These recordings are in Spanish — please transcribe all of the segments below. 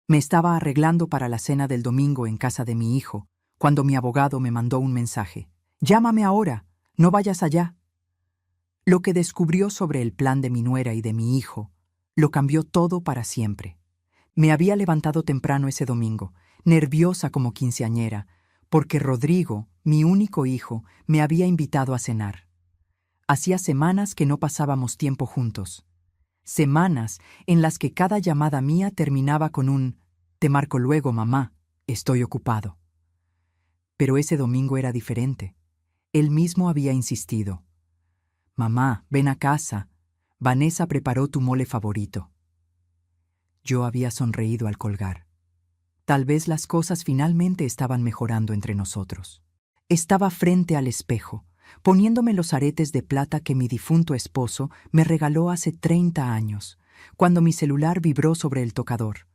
Me estaba arreglando para la cena del domingo en casa de mi hijo, cuando mi abogado me mandó un mensaje. «Llámame ahora, no vayas allá». Lo que descubrió sobre el plan de mi nuera y de mi hijo lo cambió todo para siempre. Me había levantado temprano ese domingo, nerviosa como quinceañera, porque Rodrigo, mi único hijo, me había invitado a cenar. Hacía semanas que no pasábamos tiempo juntos. Semanas en las que cada llamada mía terminaba con un «Te marco luego, mamá, estoy ocupado». Pero ese domingo era diferente. Él mismo había insistido. «Mamá, ven a casa. Vanessa preparó tu mole favorito». Yo había sonreído al colgar. Tal vez las cosas finalmente estaban mejorando entre nosotros. Estaba frente al espejo, poniéndome los aretes de plata que mi difunto esposo me regaló hace 30 años, cuando mi celular vibró sobre el tocador.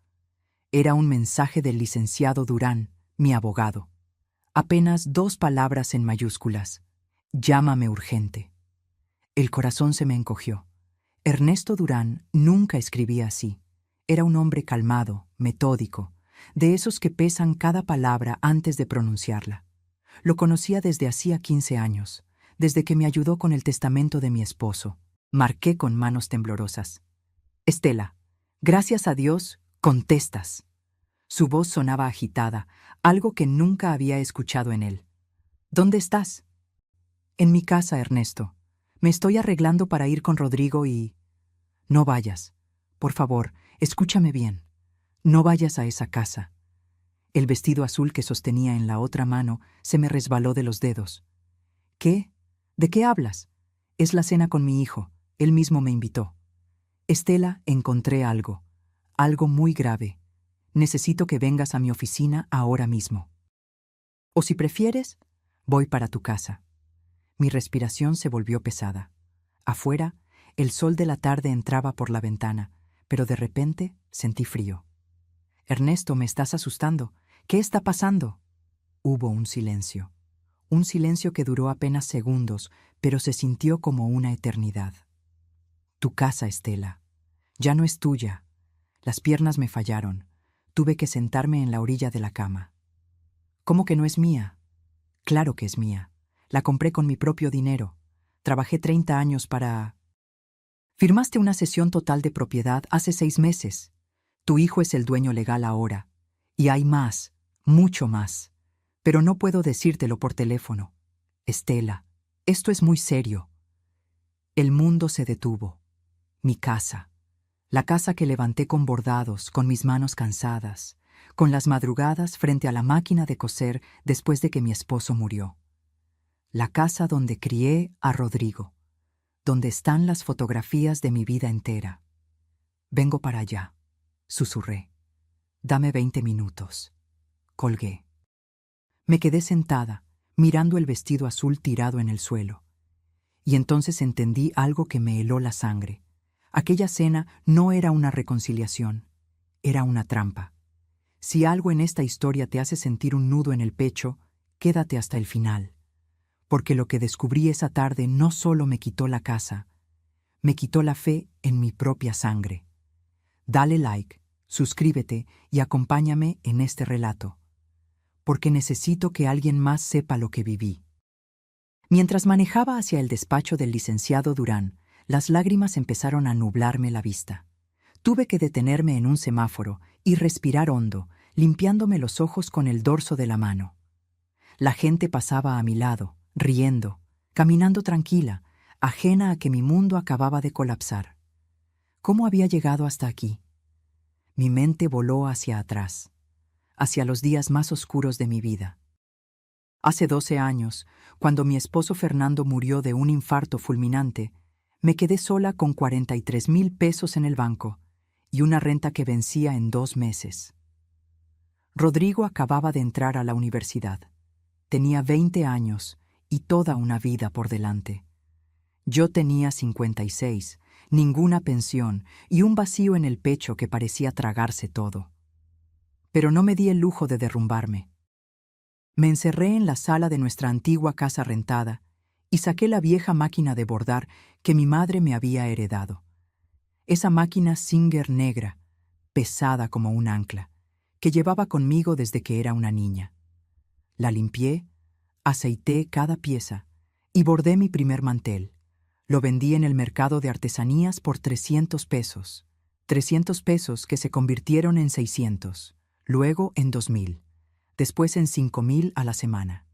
Era un mensaje del licenciado Durán, mi abogado. Apenas 2 palabras en mayúsculas. «Llámame urgente». El corazón se me encogió. Ernesto Durán nunca escribía así. Era un hombre calmado, metódico, de esos que pesan cada palabra antes de pronunciarla. Lo conocía desde hacía 15 años, desde que me ayudó con el testamento de mi esposo. Marqué con manos temblorosas. «Estela, gracias a Dios, contestas». Su voz sonaba agitada, algo que nunca había escuchado en él. «¿Dónde estás?» «En mi casa, Ernesto. Me estoy arreglando para ir con Rodrigo y...» «No vayas. Por favor, escúchame bien. No vayas a esa casa». El vestido azul que sostenía en la otra mano se me resbaló de los dedos. «¿Qué? ¿De qué hablas?» «Es la cena con mi hijo. Él mismo me invitó». «Estela, encontré algo. Algo muy grave. Necesito que vengas a mi oficina ahora mismo. O si prefieres, voy para tu casa». Mi respiración se volvió pesada. Afuera, el sol de la tarde entraba por la ventana, pero de repente sentí frío. «Ernesto, me estás asustando. ¿Qué está pasando?» Hubo un silencio que duró apenas segundos, pero se sintió como una eternidad. «Tu casa, Estela. Ya no es tuya. Las piernas me fallaron. Tuve que sentarme en la orilla de la cama». «¿Cómo que no es mía?» «Claro que es mía. La compré con mi propio dinero. Trabajé 30 años para...» «Firmaste una cesión total de propiedad hace 6 meses. Tu hijo es el dueño legal ahora. Y hay más, mucho más. Pero no puedo decírtelo por teléfono. Estela, esto es muy serio». El mundo se detuvo. Mi casa. La casa que levanté con bordados, con mis manos cansadas, con las madrugadas frente a la máquina de coser después de que mi esposo murió. La casa donde crié a Rodrigo, donde están las fotografías de mi vida entera. «Vengo para allá», susurré. «Dame 20 minutos». Colgué. Me quedé sentada, mirando el vestido azul tirado en el suelo. Y entonces entendí algo que me heló la sangre. Aquella cena no era una reconciliación, era una trampa. Si algo en esta historia te hace sentir un nudo en el pecho, quédate hasta el final. Porque lo que descubrí esa tarde no solo me quitó la casa, me quitó la fe en mi propia sangre. Dale like, suscríbete y acompáñame en este relato, porque necesito que alguien más sepa lo que viví. Mientras manejaba hacia el despacho del licenciado Durán, las lágrimas empezaron a nublarme la vista. Tuve que detenerme en un semáforo y respirar hondo, limpiándome los ojos con el dorso de la mano. La gente pasaba a mi lado, riendo, caminando tranquila, ajena a que mi mundo acababa de colapsar. ¿Cómo había llegado hasta aquí? Mi mente voló hacia atrás, hacia los días más oscuros de mi vida. Hace 12 años, cuando mi esposo Fernando murió de un infarto fulminante, me quedé sola con 43,000 pesos en el banco y una renta que vencía en 2 meses. Rodrigo acababa de entrar a la universidad. Tenía 20 años y toda una vida por delante. Yo tenía 56, ninguna pensión y un vacío en el pecho que parecía tragarse todo. Pero no me di el lujo de derrumbarme. Me encerré en la sala de nuestra antigua casa rentada y saqué la vieja máquina de bordar que mi madre me había heredado. Esa máquina Singer negra, pesada como un ancla, que llevaba conmigo desde que era una niña. La limpié, aceité cada pieza y bordé mi primer mantel. Lo vendí en el mercado de artesanías por 300 pesos. 300 pesos que se convirtieron en 600, luego en 2000, después en 5000 a la semana.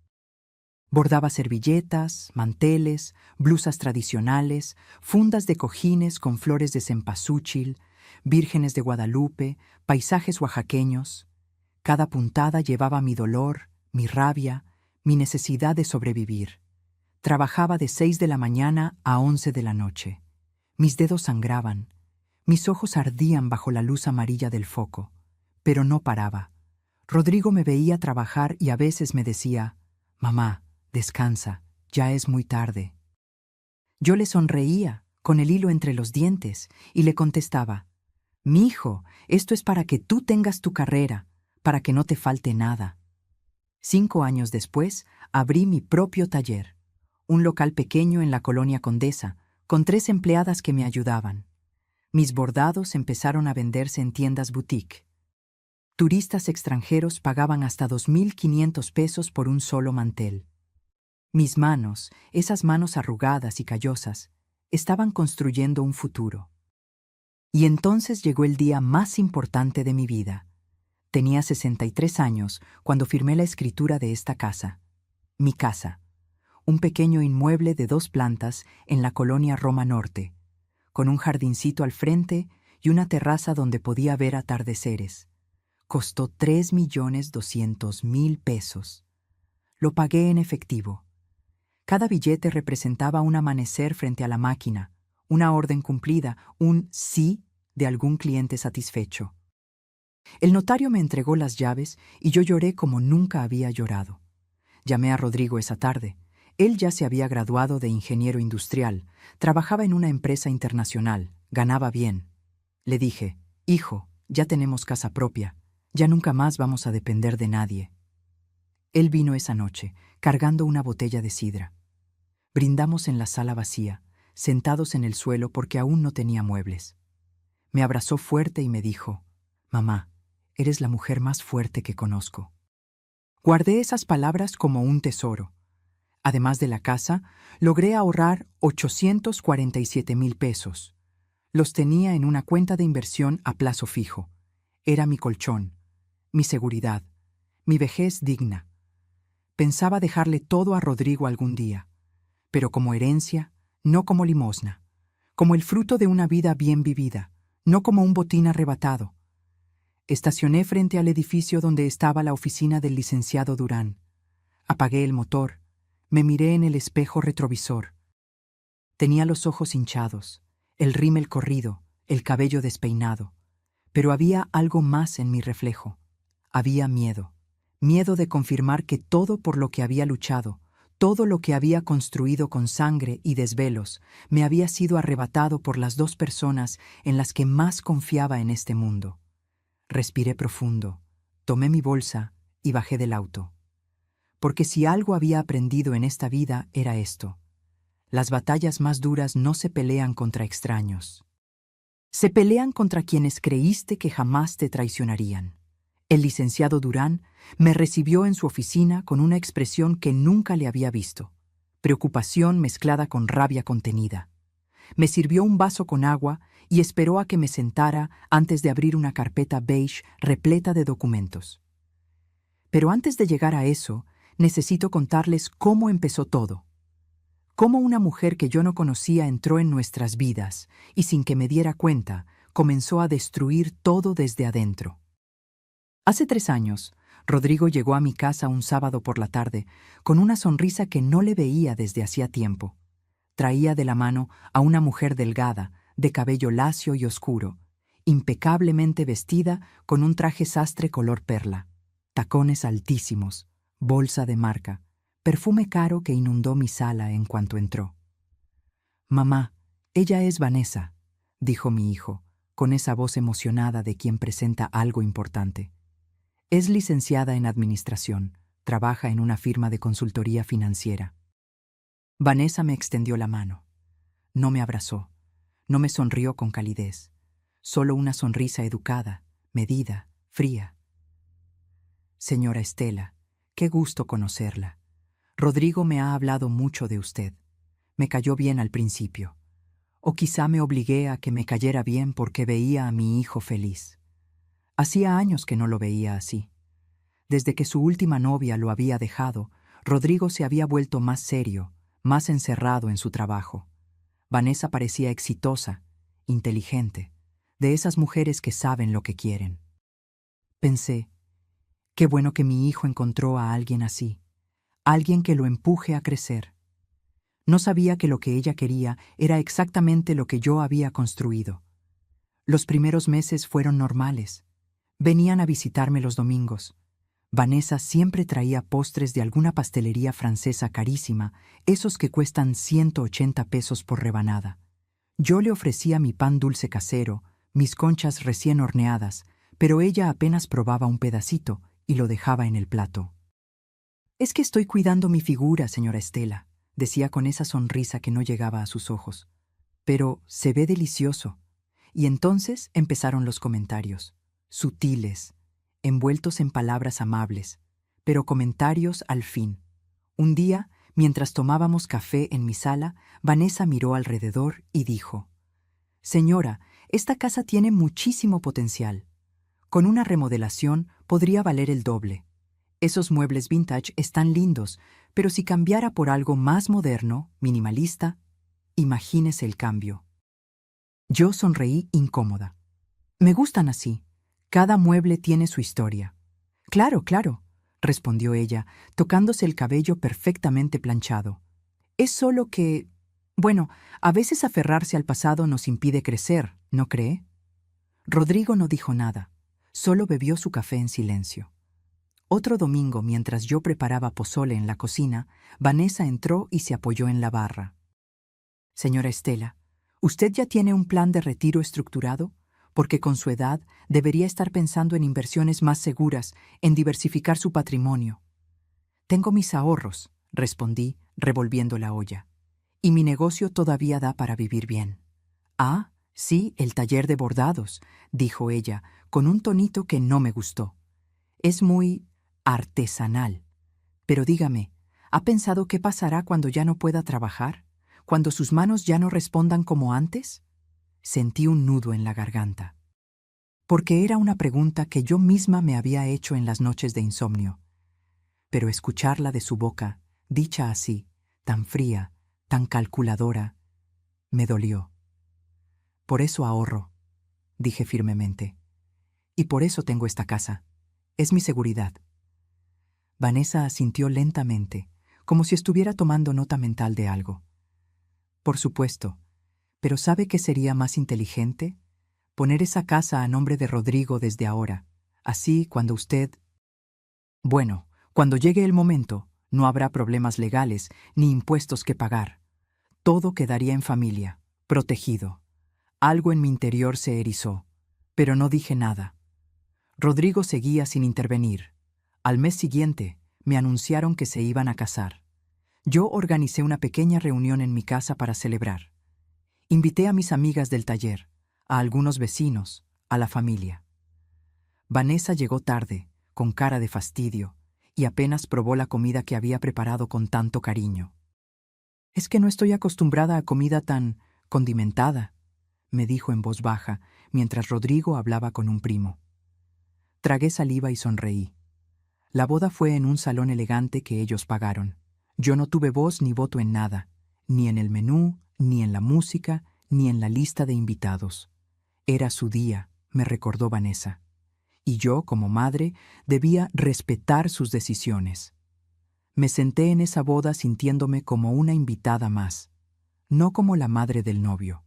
Bordaba servilletas, manteles, blusas tradicionales, fundas de cojines con flores de cempasúchil, vírgenes de Guadalupe, paisajes oaxaqueños. Cada puntada llevaba mi dolor, mi rabia, mi necesidad de sobrevivir. Trabajaba de 6 de la mañana a 11 de la noche. Mis dedos sangraban, mis ojos ardían bajo la luz amarilla del foco, pero no paraba. Rodrigo me veía trabajar y a veces me decía: «Mamá, descansa, ya es muy tarde». Yo le sonreía, con el hilo entre los dientes, y le contestaba: «Mijo, esto es para que tú tengas tu carrera, para que no te falte nada». 5 años después, abrí mi propio taller, un local pequeño en la colonia Condesa, con 3 empleadas que me ayudaban. Mis bordados empezaron a venderse en tiendas boutique. Turistas extranjeros pagaban hasta 2.500 pesos por un solo mantel. Mis manos, esas manos arrugadas y callosas, estaban construyendo un futuro. Y entonces llegó el día más importante de mi vida. Tenía 63 años cuando firmé la escritura de esta casa. Mi casa, un pequeño inmueble de 2 plantas en la colonia Roma Norte, con un jardincito al frente y una terraza donde podía ver atardeceres. Costó 3.200.000 pesos. Lo pagué en efectivo. Cada billete representaba un amanecer frente a la máquina, una orden cumplida, un sí de algún cliente satisfecho. El notario me entregó las llaves y yo lloré como nunca había llorado. Llamé a Rodrigo esa tarde. Él ya se había graduado de ingeniero industrial, trabajaba en una empresa internacional, ganaba bien. Le dije: «Hijo, ya tenemos casa propia, ya nunca más vamos a depender de nadie». Él vino esa noche, cargando una botella de sidra. Brindamos en la sala vacía, sentados en el suelo porque aún no tenía muebles. Me abrazó fuerte y me dijo: «Mamá, eres la mujer más fuerte que conozco». Guardé esas palabras como un tesoro. Además de la casa, logré ahorrar 847.000 pesos. Los tenía en una cuenta de inversión a plazo fijo. Era mi colchón, mi seguridad, mi vejez digna. Pensaba dejarle todo a Rodrigo algún día, pero como herencia, no como limosna, como el fruto de una vida bien vivida, no como un botín arrebatado. Estacioné frente al edificio donde estaba la oficina del licenciado Durán. Apagué el motor, me miré en el espejo retrovisor. Tenía los ojos hinchados, el rímel corrido, el cabello despeinado, pero había algo más en mi reflejo. Había miedo, miedo de confirmar que todo por lo que había luchado, todo lo que había construido con sangre y desvelos, me había sido arrebatado por las 2 personas en las que más confiaba en este mundo. Respiré profundo, tomé mi bolsa y bajé del auto. Porque si algo había aprendido en esta vida era esto: las batallas más duras no se pelean contra extraños. Se pelean contra quienes creíste que jamás te traicionarían. El licenciado Durán me recibió en su oficina con una expresión que nunca le había visto: preocupación mezclada con rabia contenida. Me sirvió un vaso con agua y esperó a que me sentara antes de abrir una carpeta beige repleta de documentos. Pero antes de llegar a eso, necesito contarles cómo empezó todo. Cómo una mujer que yo no conocía entró en nuestras vidas y, sin que me diera cuenta, comenzó a destruir todo desde adentro. Hace 3 años, Rodrigo llegó a mi casa un sábado por la tarde con una sonrisa que no le veía desde hacía tiempo. Traía de la mano a una mujer delgada, de cabello lacio y oscuro, impecablemente vestida con un traje sastre color perla, tacones altísimos, bolsa de marca, perfume caro que inundó mi sala en cuanto entró. «Mamá, ella es Vanessa», dijo mi hijo, con esa voz emocionada de quien presenta algo importante. Es licenciada en administración, trabaja en una firma de consultoría financiera. Vanessa me extendió la mano. No me abrazó, no me sonrió con calidez, solo una sonrisa educada, medida, fría. Señora Estela, qué gusto conocerla. Rodrigo me ha hablado mucho de usted. Me cayó bien al principio. O quizá me obligué a que me cayera bien porque veía a mi hijo feliz. Hacía años que no lo veía así. Desde que su última novia lo había dejado, Rodrigo se había vuelto más serio, más encerrado en su trabajo. Vanessa parecía exitosa, inteligente, de esas mujeres que saben lo que quieren. Pensé, qué bueno que mi hijo encontró a alguien así, alguien que lo empuje a crecer. No sabía que lo que ella quería era exactamente lo que yo había construido. Los primeros meses fueron normales. Venían a visitarme los domingos. Vanessa siempre traía postres de alguna pastelería francesa carísima, esos que cuestan 180 pesos por rebanada. Yo le ofrecía mi pan dulce casero, mis conchas recién horneadas, pero ella apenas probaba un pedacito y lo dejaba en el plato. «Es que estoy cuidando mi figura, señora Estela», decía con esa sonrisa que no llegaba a sus ojos. «Pero se ve delicioso». Y entonces empezaron los comentarios, sutiles, envueltos en palabras amables, pero comentarios al fin. Un día, mientras tomábamos café en mi sala, Vanessa miró alrededor y dijo: «Señora, esta casa tiene muchísimo potencial. Con una remodelación podría valer el doble. Esos muebles vintage están lindos, pero si cambiara por algo más moderno, minimalista, imagínese el cambio». Yo sonreí incómoda. «Me gustan así. Cada mueble tiene su historia». «Claro, claro», respondió ella, tocándose el cabello perfectamente planchado. «Es solo que... bueno, a veces aferrarse al pasado nos impide crecer, ¿no cree?» Rodrigo no dijo nada, solo bebió su café en silencio. Otro domingo, mientras yo preparaba pozole en la cocina, Vanessa entró y se apoyó en la barra. «Señora Estela, ¿usted ya tiene un plan de retiro estructurado? Porque con su edad debería estar pensando en inversiones más seguras, en diversificar su patrimonio». «Tengo mis ahorros», respondí, revolviendo la olla. «Y mi negocio todavía da para vivir bien». «Ah, sí, el taller de bordados», dijo ella, con un tonito que no me gustó. «Es muy artesanal. Pero dígame, ¿ha pensado qué pasará cuando ya no pueda trabajar? ¿Cuando sus manos ya no respondan como antes?» Sentí un nudo en la garganta. Porque era una pregunta que yo misma me había hecho en las noches de insomnio. Pero escucharla de su boca, dicha así, tan fría, tan calculadora, me dolió. «Por eso ahorro», dije firmemente. «Y por eso tengo esta casa. Es mi seguridad». Vanessa asintió lentamente, como si estuviera tomando nota mental de algo. «Por supuesto. Pero ¿sabe qué sería más inteligente? Poner esa casa a nombre de Rodrigo desde ahora. Así, cuando usted... bueno, cuando llegue el momento, no habrá problemas legales ni impuestos que pagar. Todo quedaría en familia, protegido». Algo en mi interior se erizó, pero no dije nada. Rodrigo seguía sin intervenir. Al mes siguiente, me anunciaron que se iban a casar. Yo organicé una pequeña reunión en mi casa para celebrar. Invité a mis amigas del taller, a algunos vecinos, a la familia. Vanessa llegó tarde, con cara de fastidio, y apenas probó la comida que había preparado con tanto cariño. «Es que no estoy acostumbrada a comida tan condimentada», me dijo en voz baja, mientras Rodrigo hablaba con un primo. Tragué saliva y sonreí. La boda fue en un salón elegante que ellos pagaron. Yo no tuve voz ni voto en nada, ni en el menú, ni en la música, ni en la lista de invitados. Era su día, me recordó Vanessa. Y yo, como madre, debía respetar sus decisiones. Me senté en esa boda sintiéndome como una invitada más, no como la madre del novio.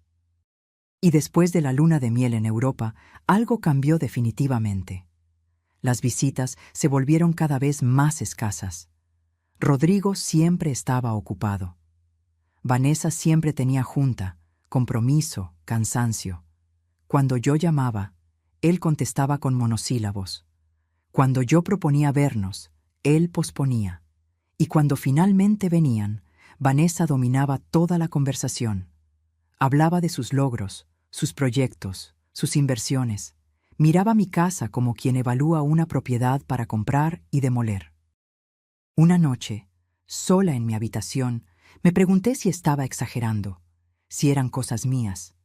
Y después de la luna de miel en Europa, algo cambió definitivamente. Las visitas se volvieron cada vez más escasas. Rodrigo siempre estaba ocupado. Vanessa siempre tenía junta, compromiso, cansancio. Cuando yo llamaba, él contestaba con monosílabos. Cuando yo proponía vernos, él posponía. Y cuando finalmente venían, Vanessa dominaba toda la conversación. Hablaba de sus logros, sus proyectos, sus inversiones. Miraba mi casa como quien evalúa una propiedad para comprar y demoler. Una noche, sola en mi habitación, me pregunté si estaba exagerando, si eran cosas mías,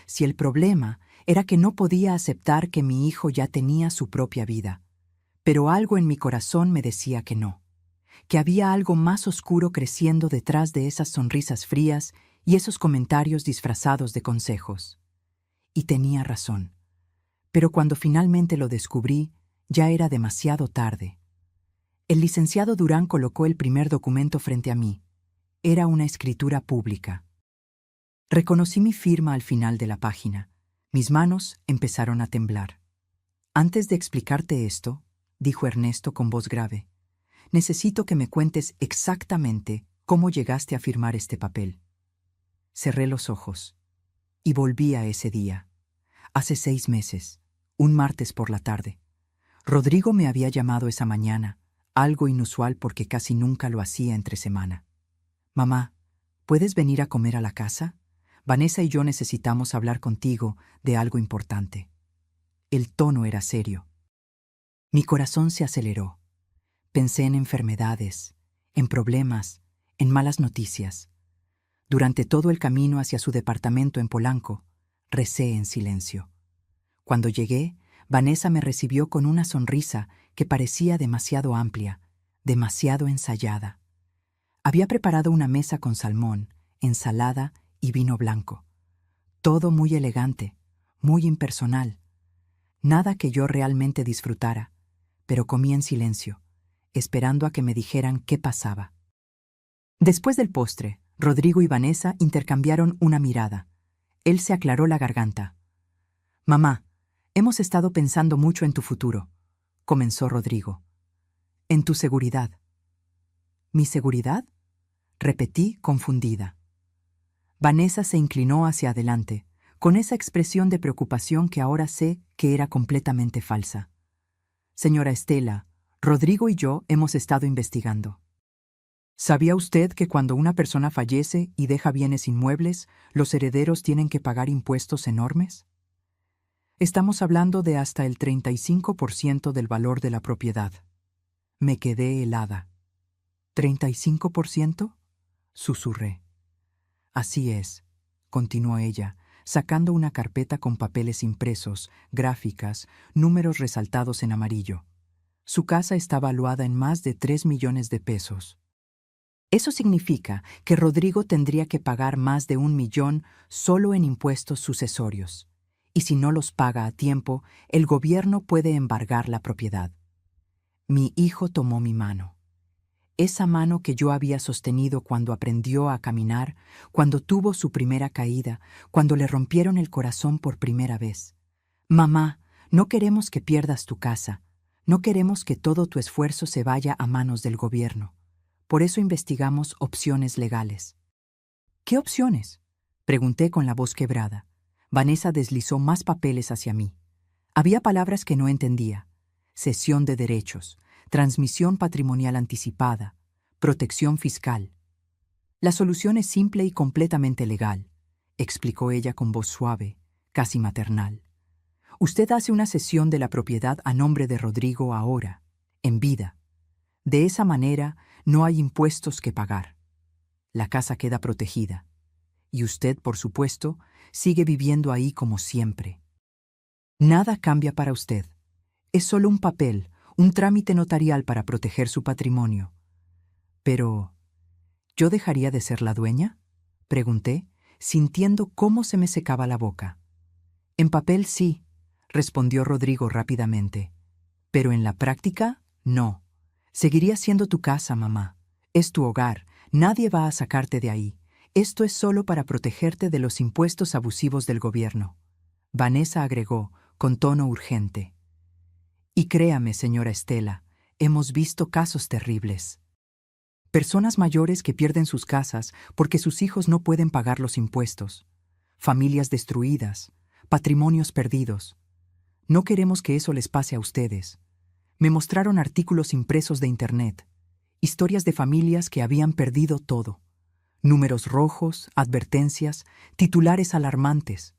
si el problema era que no podía aceptar que mi hijo ya tenía su propia vida, pero algo en mi corazón me decía que no, que había algo más oscuro creciendo detrás de esas sonrisas frías y esos comentarios disfrazados de consejos. Y tenía razón. Pero cuando finalmente lo descubrí, ya era demasiado tarde. El licenciado Durán colocó el primer documento frente a mí. Era una escritura pública. Reconocí mi firma al final de la página. Mis manos empezaron a temblar. Antes de explicarte esto, dijo Ernesto con voz grave, necesito que me cuentes exactamente cómo llegaste a firmar este papel. Cerré los ojos y volví a ese día. Hace 6 meses, un martes por la tarde. Rodrigo me había llamado esa mañana, algo inusual porque casi nunca lo hacía entre semana. Mamá, ¿puedes venir a comer a la casa? Vanessa y yo necesitamos hablar contigo de algo importante. El tono era serio. Mi corazón se aceleró. Pensé en enfermedades, en problemas, en malas noticias. Durante todo el camino hacia su departamento en Polanco, recé en silencio. Cuando llegué, Vanessa me recibió con una sonrisa que parecía demasiado amplia, demasiado ensayada. Había preparado una mesa con salmón, ensalada y vino blanco. Todo muy elegante, muy impersonal. Nada que yo realmente disfrutara, pero comí en silencio, esperando a que me dijeran qué pasaba. Después del postre, Rodrigo y Vanessa intercambiaron una mirada. Él se aclaró la garganta. Mamá, hemos estado pensando mucho en tu futuro, comenzó Rodrigo. En tu seguridad. ¿Mi seguridad? Repetí, confundida. Vanessa se inclinó hacia adelante, con esa expresión de preocupación que ahora sé que era completamente falsa. Señora Estela, Rodrigo y yo hemos estado investigando. ¿Sabía usted que cuando una persona fallece y deja bienes inmuebles, los herederos tienen que pagar impuestos enormes? Estamos hablando de hasta el 35% del valor de la propiedad. Me quedé helada. ¿35%? Susurré. Así es, continuó ella, sacando una carpeta con papeles impresos, gráficas, números resaltados en amarillo. Su casa está valuada en más de 3 millones de pesos. Eso significa que Rodrigo tendría que pagar más de 1 millón solo en impuestos sucesorios. Y si no los paga a tiempo, el gobierno puede embargar la propiedad. Mi hijo tomó mi mano. Esa mano que yo había sostenido cuando aprendió a caminar, cuando tuvo su primera caída, cuando le rompieron el corazón por primera vez. Mamá, no queremos que pierdas tu casa. No queremos que todo tu esfuerzo se vaya a manos del gobierno. Por eso investigamos opciones legales. ¿Qué opciones? Pregunté con la voz quebrada. Vanessa deslizó más papeles hacia mí. Había palabras que no entendía. Cesión de derechos, transmisión patrimonial anticipada, protección fiscal. La solución es simple y completamente legal, explicó ella con voz suave, casi maternal. Usted hace una cesión de la propiedad a nombre de Rodrigo ahora, en vida. De esa manera no hay impuestos que pagar. La casa queda protegida. Y usted, por supuesto, sigue viviendo ahí como siempre. Nada cambia para usted. Es solo un papel, un trámite notarial para proteger su patrimonio. Pero, ¿yo dejaría de ser la dueña? Pregunté, sintiendo cómo se me secaba la boca. En papel sí, respondió Rodrigo rápidamente. Pero en la práctica, no. Seguiría siendo tu casa, mamá. Es tu hogar. Nadie va a sacarte de ahí. Esto es solo para protegerte de los impuestos abusivos del gobierno. Vanessa agregó, con tono urgente. Y créame, señora Estela, hemos visto casos terribles. Personas mayores que pierden sus casas porque sus hijos no pueden pagar los impuestos. Familias destruidas, patrimonios perdidos. No queremos que eso les pase a ustedes. Me mostraron artículos impresos de Internet, historias de familias que habían perdido todo. Números rojos, advertencias, titulares alarmantes.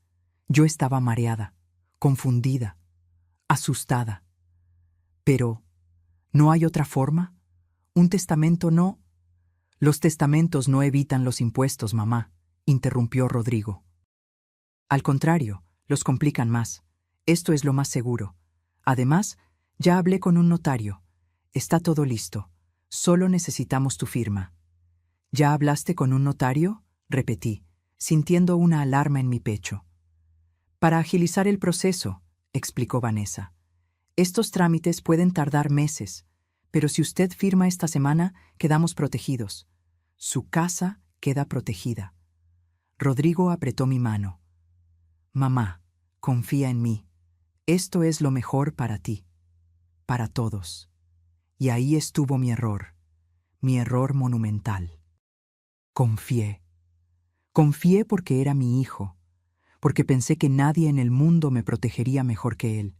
Yo estaba mareada, confundida. asustada. Pero, ¿no hay otra forma? ¿Un testamento no? Los testamentos no evitan los impuestos, mamá, interrumpió Rodrigo. Al contrario, los complican más. Esto es lo más seguro. Además, ya hablé con un notario. Está todo listo. Solo necesitamos tu firma. ¿Ya hablaste con un notario?, repetí, sintiendo una alarma en mi pecho. Para agilizar el proceso, explicó Vanessa. Estos trámites pueden tardar meses, pero si usted firma esta semana, quedamos protegidos. Su casa queda protegida. Rodrigo apretó mi mano. Mamá, confía en mí. Esto es lo mejor para ti, para todos. Y ahí estuvo mi error monumental. Confié. Confié porque era mi hijo, porque pensé que nadie en el mundo me protegería mejor que él,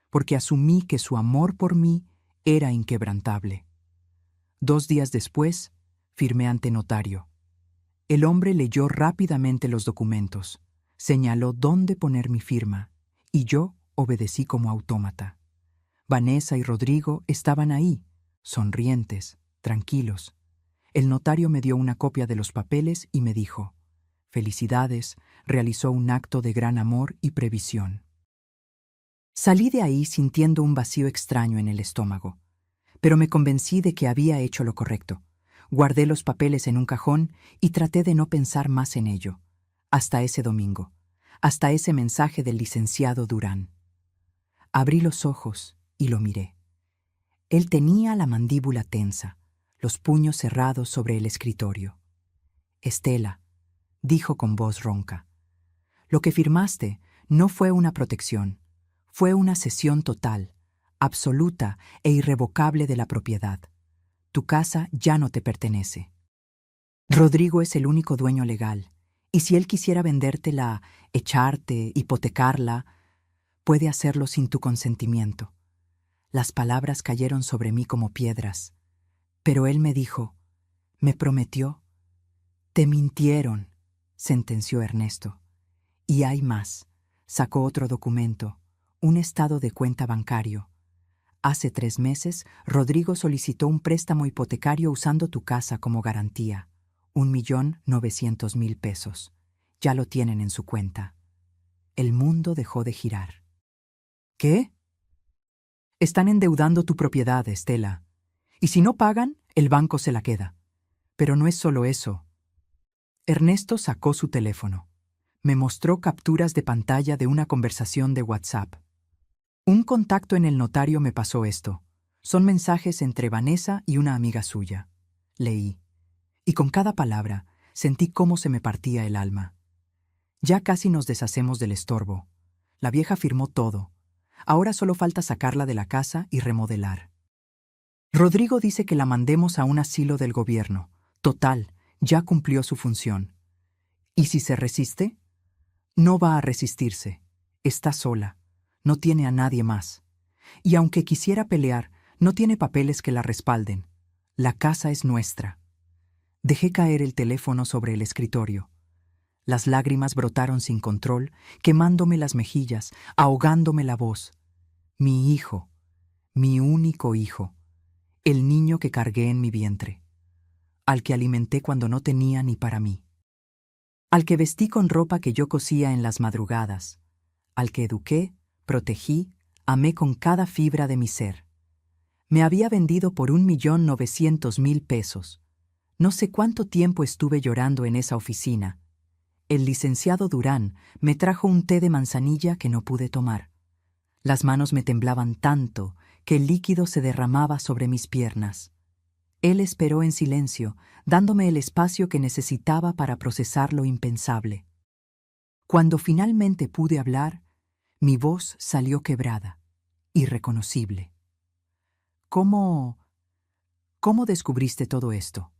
porque asumí que su amor por mí era inquebrantable. 2 días después, firmé ante notario. El hombre leyó rápidamente los documentos, señaló dónde poner mi firma, y yo obedecí como autómata. Vanessa y Rodrigo estaban ahí, sonrientes, tranquilos. El notario me dio una copia de los papeles y me dijo: «Felicidades, realizó un acto de gran amor y previsión». Salí de ahí sintiendo un vacío extraño en el estómago, pero me convencí de que había hecho lo correcto. Guardé los papeles en un cajón y traté de no pensar más en ello, hasta ese domingo, hasta ese mensaje del licenciado Durán. Abrí los ojos y lo miré. Él tenía la mandíbula tensa, los puños cerrados sobre el escritorio. «Estela», dijo con voz ronca, «lo que firmaste no fue una protección, fue una cesión total, absoluta e irrevocable de la propiedad. Tu casa ya no te pertenece. Rodrigo es el único dueño legal, y si él quisiera vendértela, echarte, hipotecarla, puede hacerlo sin tu consentimiento». Las palabras cayeron sobre mí como piedras, pero él me dijo, me prometió. «Te mintieron», sentenció Ernesto. «Y hay más». Sacó otro documento, un estado de cuenta bancario. «Hace 3 meses, Rodrigo solicitó un préstamo hipotecario usando tu casa como garantía. 1.900.000 pesos. Ya lo tienen en su cuenta». El mundo dejó de girar. «¿Qué? Están endeudando tu propiedad, Estela. Y si no pagan, el banco se la queda. Pero no es solo eso». Ernesto sacó su teléfono. Me mostró capturas de pantalla de una conversación de WhatsApp. «Un contacto en el notario me pasó esto. Son mensajes entre Vanessa y una amiga suya». Leí. Y con cada palabra sentí cómo se me partía el alma. Ya casi nos deshacemos del estorbo. La vieja firmó todo. Ahora solo falta sacarla de la casa y remodelar. Rodrigo dice que la mandemos a un asilo del gobierno. Total, ya cumplió su función. ¿Y si se resiste? No va a resistirse. Está sola. No tiene a nadie más. Y aunque quisiera pelear, no tiene papeles que la respalden. La casa es nuestra. Dejé caer el teléfono sobre el escritorio. Las lágrimas brotaron sin control, quemándome las mejillas, ahogándome la voz. Mi hijo, mi único hijo, el niño que cargué en mi vientre, al que alimenté cuando no tenía ni para mí, al que vestí con ropa que yo cosía en las madrugadas, al que eduqué, protegí, amé con cada fibra de mi ser. Me había vendido por 1.900.000 pesos. No sé cuánto tiempo estuve llorando en esa oficina. El licenciado Durán me trajo un té de manzanilla que no pude tomar. Las manos me temblaban tanto que el líquido se derramaba sobre mis piernas. Él esperó en silencio, dándome el espacio que necesitaba para procesar lo impensable. Cuando finalmente pude hablar, mi voz salió quebrada, irreconocible. ¿Cómo descubriste todo esto?»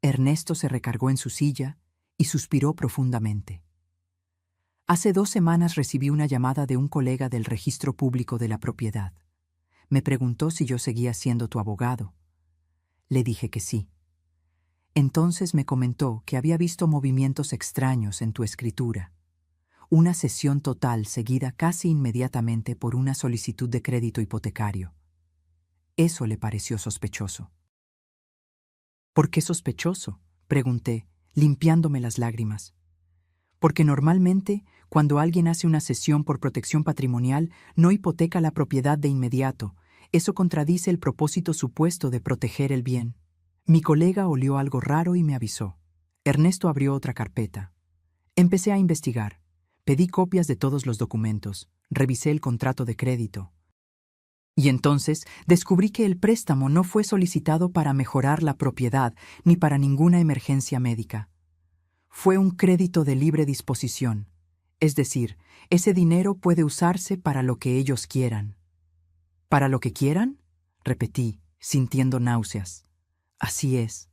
Ernesto se recargó en su silla y suspiró profundamente. «Hace 2 semanas recibí una llamada de un colega del registro público de la propiedad. Me preguntó si yo seguía siendo tu abogado. Le dije que sí. Entonces me comentó que había visto movimientos extraños en tu escritura. una cesión total seguida casi inmediatamente por una solicitud de crédito hipotecario. Eso le pareció sospechoso. ¿Por qué sospechoso?, pregunté, limpiándome las lágrimas. Porque normalmente, cuando alguien hace una cesión por protección patrimonial, no hipoteca la propiedad de inmediato. Eso contradice el propósito supuesto de proteger el bien. Mi colega olió algo raro y me avisó. Ernesto abrió otra carpeta. Empecé a investigar. Pedí copias de todos los documentos. Revisé el contrato de crédito. Y entonces descubrí que el préstamo no fue solicitado para mejorar la propiedad ni para ninguna emergencia médica. Fue un crédito de libre disposición, es decir, ese dinero puede usarse para lo que ellos quieran. ¿Para lo que quieran?, repetí, sintiendo náuseas. Así es.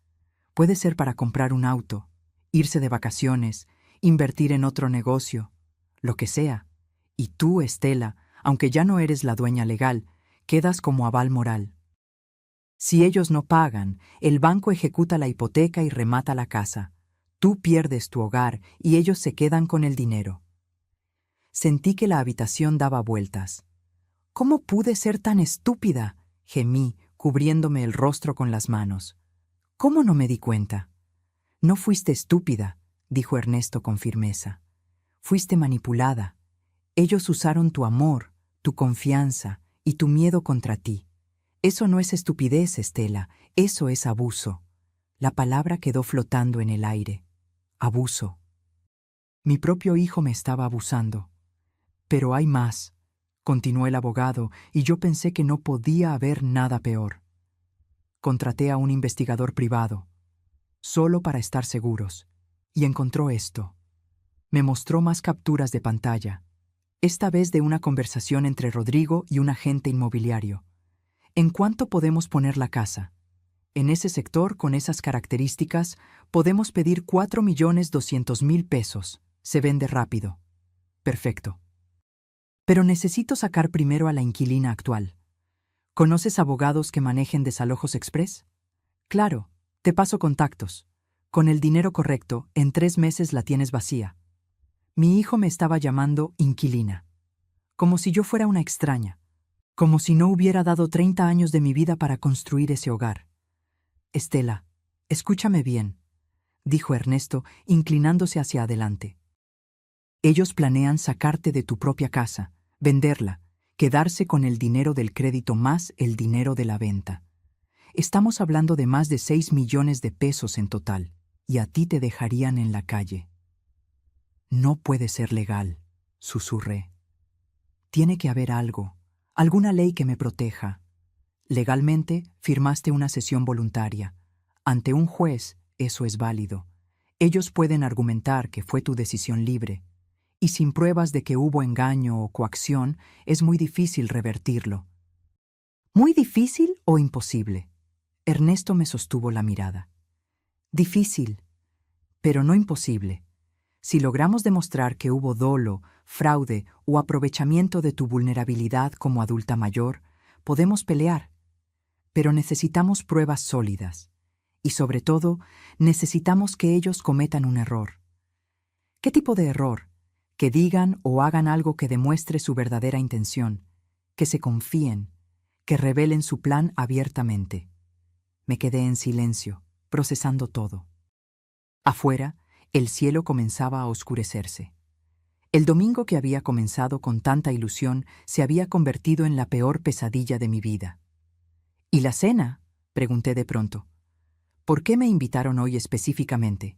Puede ser para comprar un auto, irse de vacaciones, invertir en otro negocio, lo que sea. Y tú, Estela, aunque ya no eres la dueña legal, quedas como aval moral. Si ellos no pagan, el banco ejecuta la hipoteca y remata la casa. Tú pierdes tu hogar y ellos se quedan con el dinero. Sentí que la habitación daba vueltas. ¿Cómo pude ser tan estúpida?, gemí, cubriéndome el rostro con las manos. ¿Cómo no me di cuenta? No fuiste estúpida, dijo Ernesto con firmeza. Fuiste manipulada. Ellos usaron tu amor, tu confianza y tu miedo contra ti. Eso no es estupidez, Estela, eso es abuso. La palabra quedó flotando en el aire. Abuso. Mi propio hijo me estaba abusando. Pero hay más, continuó el abogado, y yo pensé que no podía haber nada peor. Contraté a un investigador privado, solo para estar seguros, y encontró esto. Me mostró más capturas de pantalla, esta vez de una conversación entre Rodrigo y un agente inmobiliario. ¿En cuánto podemos poner la casa? En ese sector, con esas características, podemos pedir 4.200.000 pesos. Se vende rápido. Perfecto. Pero necesito sacar primero a la inquilina actual. ¿Conoces abogados que manejen desalojos express? Claro, te paso contactos. Con el dinero correcto, en 3 meses la tienes vacía. Mi hijo me estaba llamando inquilina. Como si yo fuera una extraña. Como si no hubiera dado 30 años de mi vida para construir ese hogar. Estela, escúchame bien, dijo Ernesto, inclinándose hacia adelante. Ellos planean sacarte de tu propia casa, venderla, quedarse con el dinero del crédito más el dinero de la venta. Estamos hablando de más de 6 millones de pesos en total, y a ti te dejarían en la calle. No puede ser legal, susurré. Tiene que haber algo, alguna ley que me proteja. Legalmente, firmaste una cesión voluntaria. Ante un juez, eso es válido. Ellos pueden argumentar que fue tu decisión libre. Y sin pruebas de que hubo engaño o coacción, es muy difícil revertirlo. ¿Muy difícil o imposible? Ernesto me sostuvo la mirada. Difícil, pero no imposible. Si logramos demostrar que hubo dolo, fraude o aprovechamiento de tu vulnerabilidad como adulta mayor, podemos pelear. Pero necesitamos pruebas sólidas. Y sobre todo, necesitamos que ellos cometan un error. ¿Qué tipo de error? Que digan o hagan algo que demuestre su verdadera intención, que se confíen, que revelen su plan abiertamente. Me quedé en silencio, procesando todo. Afuera, el cielo comenzaba a oscurecerse. El domingo que había comenzado con tanta ilusión se había convertido en la peor pesadilla de mi vida. ¿Y la cena?, pregunté de pronto. ¿Por qué me invitaron hoy específicamente?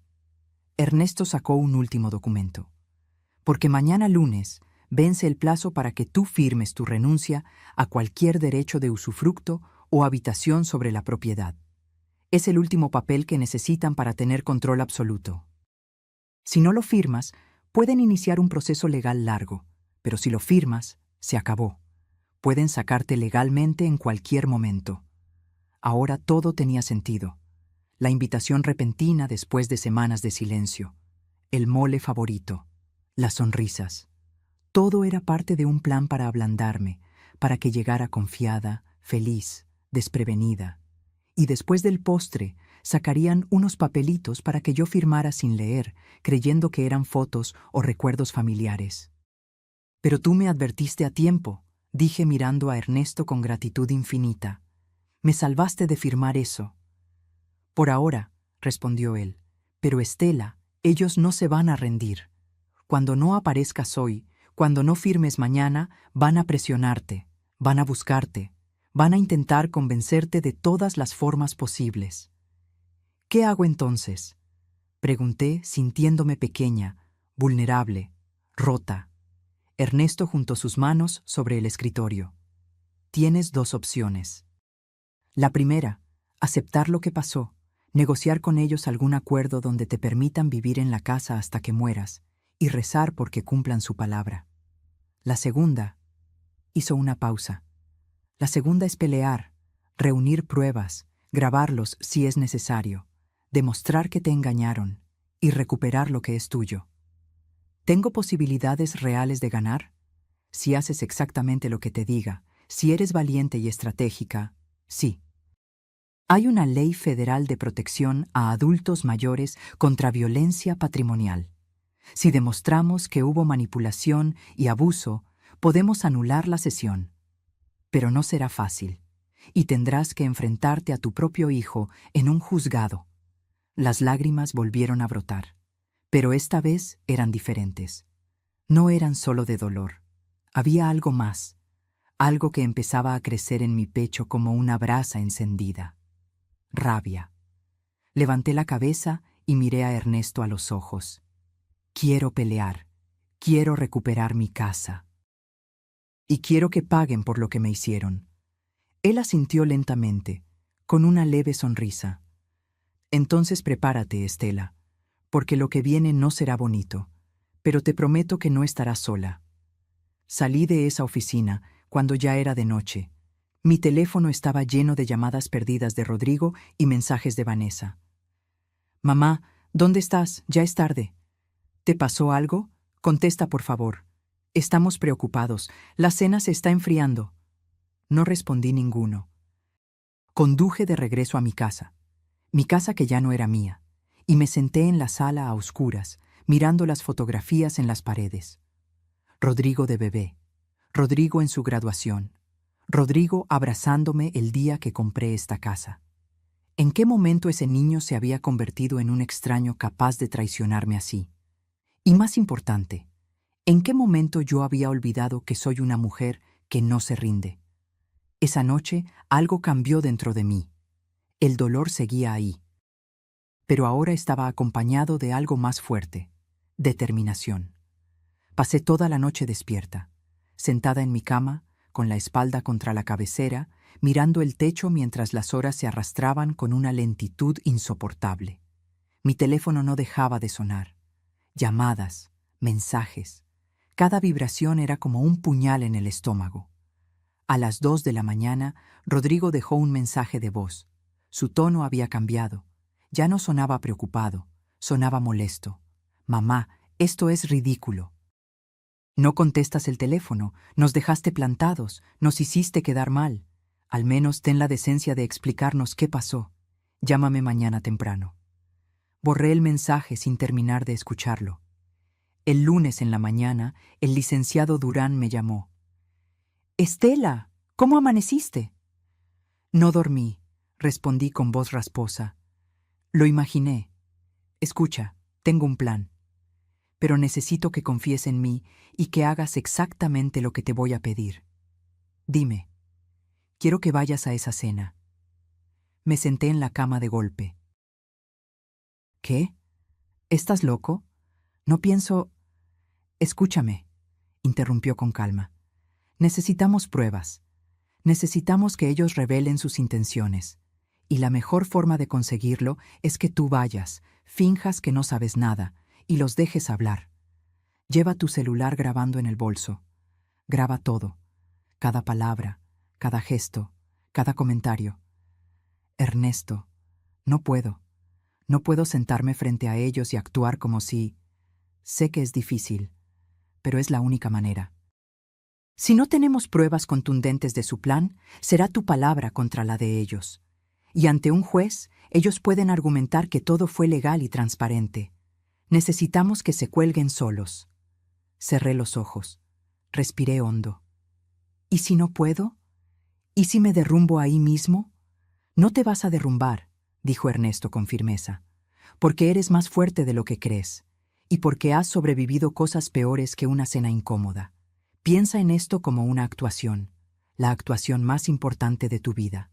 Ernesto sacó un último documento. Porque mañana lunes vence el plazo para que tú firmes tu renuncia a cualquier derecho de usufructo o habitación sobre la propiedad. Es el último papel que necesitan para tener control absoluto. Si no lo firmas, pueden iniciar un proceso legal largo, pero si lo firmas, se acabó. Pueden sacarte legalmente en cualquier momento. Ahora todo tenía sentido. La invitación repentina después de semanas de silencio. El mole favorito. Las sonrisas. Todo era parte de un plan para ablandarme, para que llegara confiada, feliz, desprevenida. Y después del postre, sacarían unos papelitos para que yo firmara sin leer, creyendo que eran fotos o recuerdos familiares. Pero tú me advertiste a tiempo, dije mirando a Ernesto con gratitud infinita. Me salvaste de firmar eso. Por ahora, respondió él, pero Estela, ellos no se van a rendir. Cuando no aparezcas hoy, cuando no firmes mañana, van a presionarte, van a buscarte, van a intentar convencerte de todas las formas posibles. ¿Qué hago entonces? Pregunté, sintiéndome pequeña, vulnerable, rota. Ernesto juntó sus manos sobre el escritorio. Tienes dos opciones. La primera, aceptar lo que pasó, negociar con ellos algún acuerdo donde te permitan vivir en la casa hasta que mueras, y rezar porque cumplan su palabra. La segunda, hizo una pausa. La segunda es pelear, reunir pruebas, grabarlos si es necesario, demostrar que te engañaron y recuperar lo que es tuyo. ¿Tengo posibilidades reales de ganar? Si haces exactamente lo que te diga, si eres valiente y estratégica, sí. Hay una ley federal de protección a adultos mayores contra violencia patrimonial. Si demostramos que hubo manipulación y abuso, podemos anular la sesión. Pero no será fácil, y tendrás que enfrentarte a tu propio hijo en un juzgado. Las lágrimas volvieron a brotar, pero esta vez eran diferentes. No eran solo de dolor. Había algo más, algo que empezaba a crecer en mi pecho como una brasa encendida. Rabia. Levanté la cabeza y miré a Ernesto a los ojos. Quiero pelear, quiero recuperar mi casa. Y quiero que paguen por lo que me hicieron. Él asintió lentamente, con una leve sonrisa. Entonces prepárate, Estela, porque lo que viene no será bonito, pero te prometo que no estarás sola. Salí de esa oficina cuando ya era de noche. Mi teléfono estaba lleno de llamadas perdidas de Rodrigo y mensajes de Vanessa. Mamá, ¿dónde estás? Ya es tarde. ¿Te pasó algo? Contesta, por favor. Estamos preocupados. La cena se está enfriando. No respondí ninguno. Conduje de regreso a mi casa que ya no era mía, y me senté en la sala a oscuras, mirando las fotografías en las paredes. Rodrigo de bebé, Rodrigo en su graduación, Rodrigo abrazándome el día que compré esta casa. ¿En qué momento ese niño se había convertido en un extraño capaz de traicionarme así? Y más importante, ¿en qué momento yo había olvidado que soy una mujer que no se rinde? Esa noche algo cambió dentro de mí. El dolor seguía ahí. Pero ahora estaba acompañado de algo más fuerte: determinación. Pasé toda la noche despierta, sentada en mi cama, con la espalda contra la cabecera, mirando el techo mientras las horas se arrastraban con una lentitud insoportable. Mi teléfono no dejaba de sonar. Llamadas, mensajes. Cada vibración era como un puñal en el estómago. A las 2 de la mañana, Rodrigo dejó un mensaje de voz. Su tono había cambiado. Ya no sonaba preocupado, sonaba molesto. Mamá, esto es ridículo. No contestas el teléfono, nos dejaste plantados, nos hiciste quedar mal. Al menos ten la decencia de explicarnos qué pasó. Llámame mañana temprano. Borré el mensaje sin terminar de escucharlo. El lunes en la mañana, el licenciado Durán me llamó. «Estela, ¿cómo amaneciste?» No dormí, respondí con voz rasposa. Lo imaginé. Escucha, tengo un plan. Pero necesito que confíes en mí y que hagas exactamente lo que te voy a pedir. Dime, quiero que vayas a esa cena. Me senté en la cama de golpe. ¿Qué? ¿Estás loco? No pienso... Escúchame, interrumpió con calma. Necesitamos pruebas. Necesitamos que ellos revelen sus intenciones. Y la mejor forma de conseguirlo es que tú vayas, finjas que no sabes nada, y los dejes hablar. Lleva tu celular grabando en el bolso. Graba todo. Cada palabra, cada gesto, cada comentario. Ernesto, no puedo. No puedo sentarme frente a ellos y actuar como si... Sé que es difícil, pero es la única manera. Si no tenemos pruebas contundentes de su plan, será tu palabra contra la de ellos. Y ante un juez, Ellos pueden argumentar que todo fue legal y transparente. Necesitamos que se cuelguen solos. Cerré los ojos. Respiré hondo. ¿Y si no puedo? ¿Y si me derrumbo ahí mismo? No te vas a derrumbar, dijo Ernesto con firmeza, porque eres más fuerte de lo que crees, y porque has sobrevivido cosas peores que una cena incómoda. Piensa en esto como una actuación, la actuación más importante de tu vida.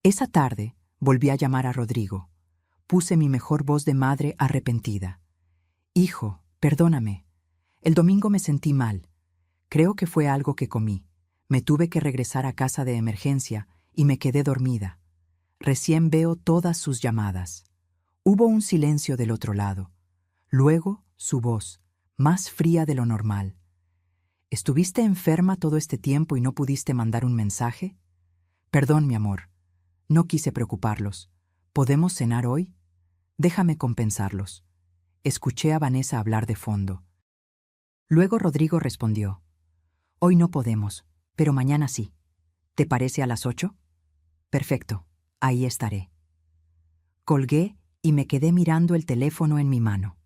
Esa tarde volví a llamar a Rodrigo. Puse mi mejor voz de madre arrepentida. Hijo, perdóname. El domingo me sentí mal. Creo que fue algo que comí. Me tuve que regresar a casa de emergencia y me quedé dormida. Recién veo todas sus llamadas. Hubo un silencio del otro lado. Luego, su voz, más fría de lo normal. ¿Estuviste enferma todo este tiempo y no pudiste mandar un mensaje? Perdón, mi amor. No quise preocuparlos. ¿Podemos cenar hoy? Déjame compensarlos. Escuché a Vanessa hablar de fondo. Luego Rodrigo respondió. Hoy no podemos, pero mañana sí. ¿Te parece a las 8? Perfecto, ahí estaré. Colgué y me quedé mirando el teléfono en mi mano.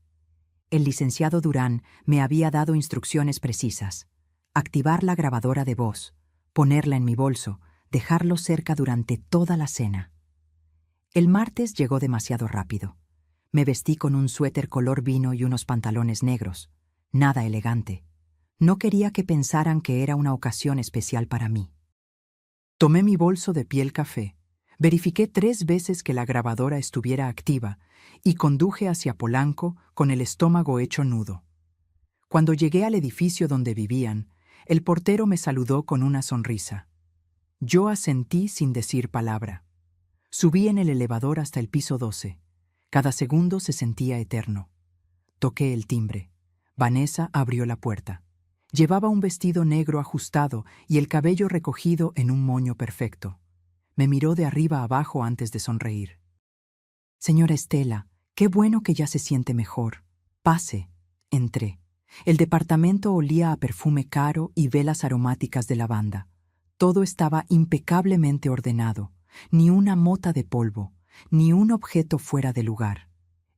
El licenciado Durán me había dado instrucciones precisas. Activar la grabadora de voz, ponerla en mi bolso, dejarlo cerca durante toda la cena. El martes llegó demasiado rápido. Me vestí con un suéter color vino y unos pantalones negros. Nada elegante. No quería que pensaran que era una ocasión especial para mí. Tomé mi bolso de piel café, verifiqué 3 veces que la grabadora estuviera activa y conduje hacia Polanco con el estómago hecho nudo. Cuando llegué al edificio donde vivían, el portero me saludó con una sonrisa. Yo asentí sin decir palabra. Subí en el elevador hasta el piso 12. Cada segundo se sentía eterno. Toqué el timbre. Vanessa abrió la puerta. Llevaba un vestido negro ajustado y el cabello recogido en un moño perfecto. Me miró de arriba a abajo antes de sonreír. Señora Estela, qué bueno que ya se siente mejor. Pase. Entré. El departamento olía a perfume caro y velas aromáticas de lavanda. Todo estaba impecablemente ordenado, ni una mota de polvo, ni un objeto fuera de lugar.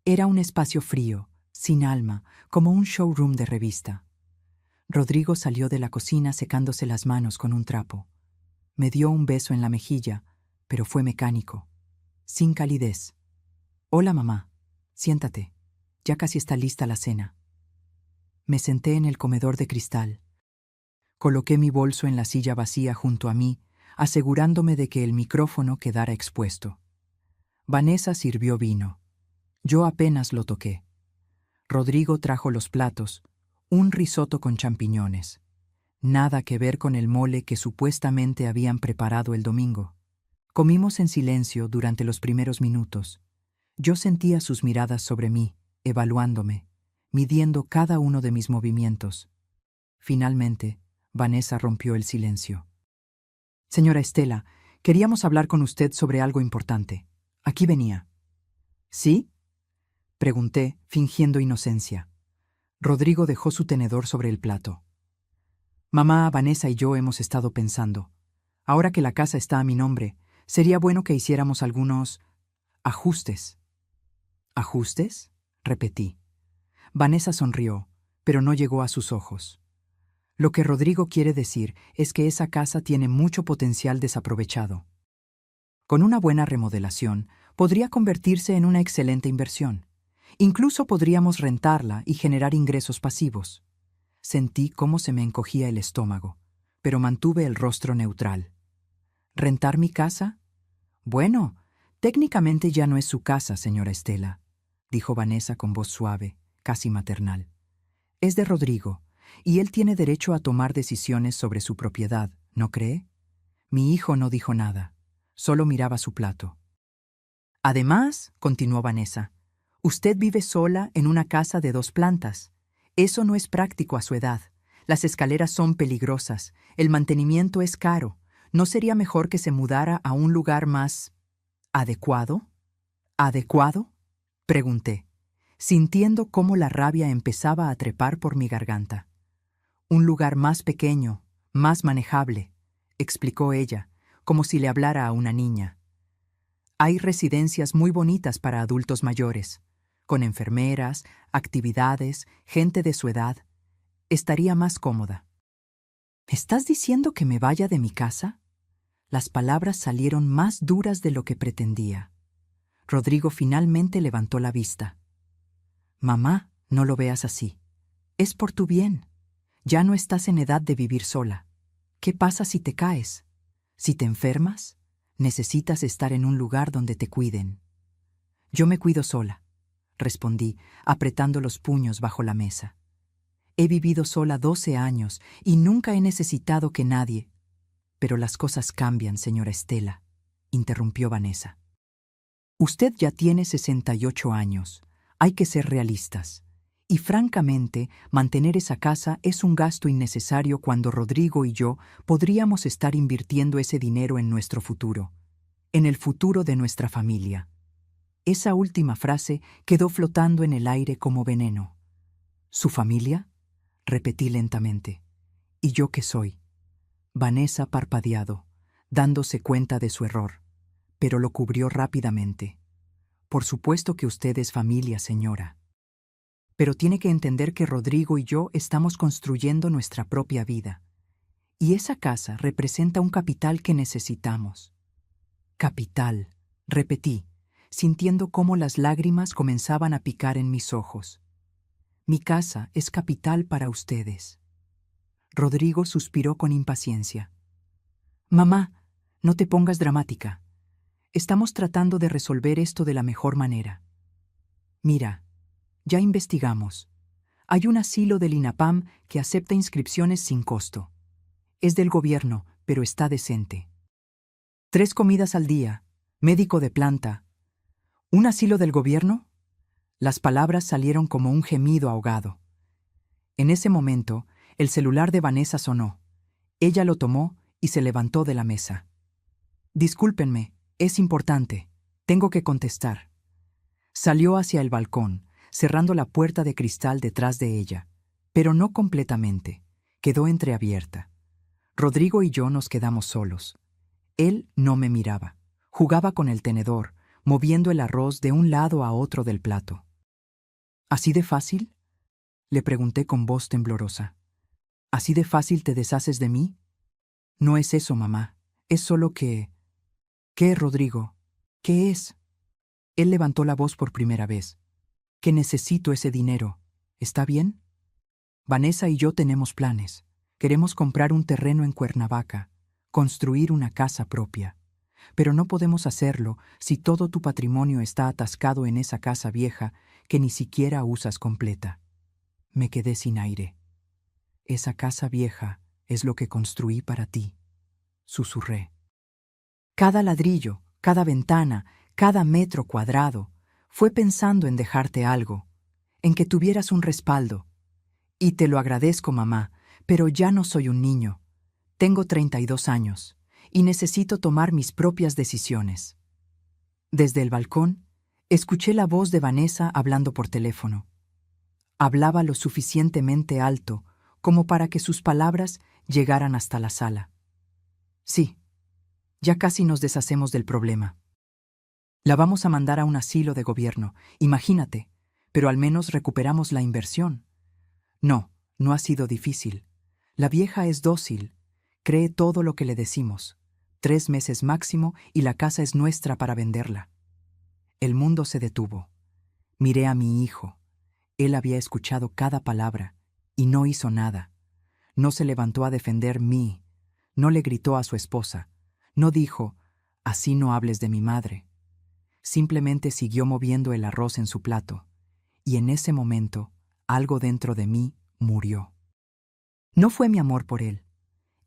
Era un espacio frío, sin alma, como un showroom de revista. Rodrigo salió de la cocina secándose las manos con un trapo. Me dio un beso en la mejilla, pero fue mecánico, sin calidez. Hola, mamá. Siéntate. Ya casi está lista la cena. Me senté en el comedor de cristal. Coloqué mi bolso en la silla vacía junto a mí, asegurándome de que el micrófono quedara expuesto. Vanessa sirvió vino. Yo apenas lo toqué. Rodrigo trajo los platos, un risotto con champiñones. Nada que ver con el mole que supuestamente habían preparado el domingo. Comimos en silencio durante los primeros minutos. Yo sentía sus miradas sobre mí, evaluándome, midiendo cada uno de mis movimientos. Finalmente, Vanessa rompió el silencio. Señora Estela, queríamos hablar con usted sobre algo importante. Aquí venía. ¿Sí? Pregunté, fingiendo inocencia. Rodrigo dejó su tenedor sobre el plato. Mamá, Vanessa y yo hemos estado pensando. Ahora que la casa está a mi nombre, sería bueno que hiciéramos algunos ajustes. ¿Ajustes? Repetí. Vanessa sonrió, pero no llegó a sus ojos. Lo que Rodrigo quiere decir es que esa casa tiene mucho potencial desaprovechado. Con una buena remodelación, podría convertirse en una excelente inversión. Incluso podríamos rentarla y generar ingresos pasivos. Sentí cómo se me encogía el estómago, pero mantuve el rostro neutral. ¿Rentar mi casa? Bueno, técnicamente ya no es su casa, señora Estela, dijo Vanessa con voz suave, casi maternal. Es de Rodrigo, y él tiene derecho a tomar decisiones sobre su propiedad, ¿no cree? Mi hijo no dijo nada, solo miraba su plato. Además, continuó Vanessa, usted vive sola en una casa de 2 plantas. Eso no es práctico a su edad. Las escaleras son peligrosas, el mantenimiento es caro. ¿No sería mejor que se mudara a un lugar más adecuado? ¿Adecuado? Pregunté, sintiendo cómo la rabia empezaba a trepar por mi garganta. Un lugar más pequeño, más manejable, explicó ella, como si le hablara a una niña. Hay residencias muy bonitas para adultos mayores, con enfermeras, actividades, gente de su edad. Estaría más cómoda. ¿Me estás diciendo que me vaya de mi casa? Las palabras salieron más duras de lo que pretendía. Rodrigo finalmente levantó la vista. Mamá, no lo veas así. Es por tu bien. Ya no estás en edad de vivir sola. ¿Qué pasa si te caes? Si te enfermas, necesitas estar en un lugar donde te cuiden. Yo me cuido sola, respondí, apretando los puños bajo la mesa. He vivido sola 12 años y nunca he necesitado que nadie... Pero las cosas cambian, señora Estela, interrumpió Vanessa. Usted ya tiene 68 años. Hay que ser realistas. Y francamente, mantener esa casa es un gasto innecesario cuando Rodrigo y yo podríamos estar invirtiendo ese dinero en nuestro futuro, en el futuro de nuestra familia. Esa última frase quedó flotando en el aire como veneno. ¿Su familia? Repetí lentamente. ¿Y yo qué soy? Vanessa parpadeado, dándose cuenta de su error, pero lo cubrió rápidamente. Por supuesto que usted es familia, señora. Pero tiene que entender que Rodrigo y yo estamos construyendo nuestra propia vida. Y esa casa representa un capital que necesitamos. Capital, repetí, sintiendo cómo las lágrimas comenzaban a picar en mis ojos. Mi casa es capital para ustedes. Rodrigo suspiró con impaciencia. Mamá, no te pongas dramática. Estamos tratando de resolver esto de la mejor manera. Mira, ya investigamos. Hay un asilo del INAPAM que acepta inscripciones sin costo. Es del gobierno, pero está decente. 3 comidas al día, médico de planta. ¿Un asilo del gobierno? Las palabras salieron como un gemido ahogado. En ese momento, el celular de Vanessa sonó. Ella lo tomó y se levantó de la mesa. Discúlpenme, es importante. Tengo que contestar. Salió hacia el balcón, cerrando la puerta de cristal detrás de ella, pero no completamente. Quedó entreabierta. Rodrigo y yo nos quedamos solos. Él no me miraba. Jugaba con el tenedor, moviendo el arroz de un lado a otro del plato. ¿Así de fácil? Le pregunté con voz temblorosa. ¿Así de fácil te deshaces de mí? No es eso, mamá. Es solo que... ¿Qué, Rodrigo? ¿Qué es? Él levantó la voz por primera vez. Que necesito ese dinero. ¿Está bien? Vanessa y yo tenemos planes. Queremos comprar un terreno en Cuernavaca, construir una casa propia. Pero no podemos hacerlo si todo tu patrimonio está atascado en esa casa vieja que ni siquiera usas completa. Me quedé sin aire. Esa casa vieja es lo que construí para ti, susurré. Cada ladrillo, cada ventana, cada metro cuadrado, fue pensando en dejarte algo, en que tuvieras un respaldo. Y te lo agradezco, mamá, pero ya no soy un niño. Tengo 32 años y necesito tomar mis propias decisiones. Desde el balcón, escuché la voz de Vanessa hablando por teléfono. Hablaba lo suficientemente alto como para que sus palabras llegaran hasta la sala. Sí, ya casi nos deshacemos del problema. La vamos a mandar a un asilo de gobierno, imagínate, pero al menos recuperamos la inversión. No, no ha sido difícil. La vieja es dócil, cree todo lo que le decimos. 3 meses máximo y la casa es nuestra para venderla. El mundo se detuvo. Miré a mi hijo. Él había escuchado cada palabra y no hizo nada. No se levantó a defender mí. No le gritó a su esposa. No dijo, así no hables de mi madre. Simplemente siguió moviendo el arroz en su plato. Y en ese momento, algo dentro de mí murió. No fue mi amor por él.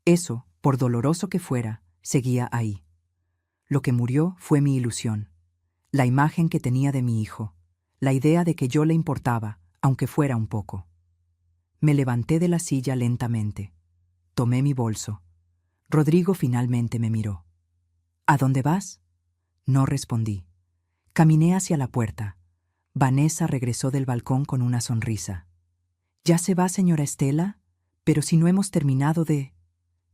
Eso, por doloroso que fuera, seguía ahí. Lo que murió fue mi ilusión, la imagen que tenía de mi hijo, la idea de que yo le importaba, aunque fuera un poco. Me levanté de la silla lentamente. Tomé mi bolso. Rodrigo finalmente me miró. ¿A dónde vas? No respondí. Caminé hacia la puerta. Vanessa regresó del balcón con una sonrisa. ¿Ya se va, señora Estela? Pero si no hemos terminado de...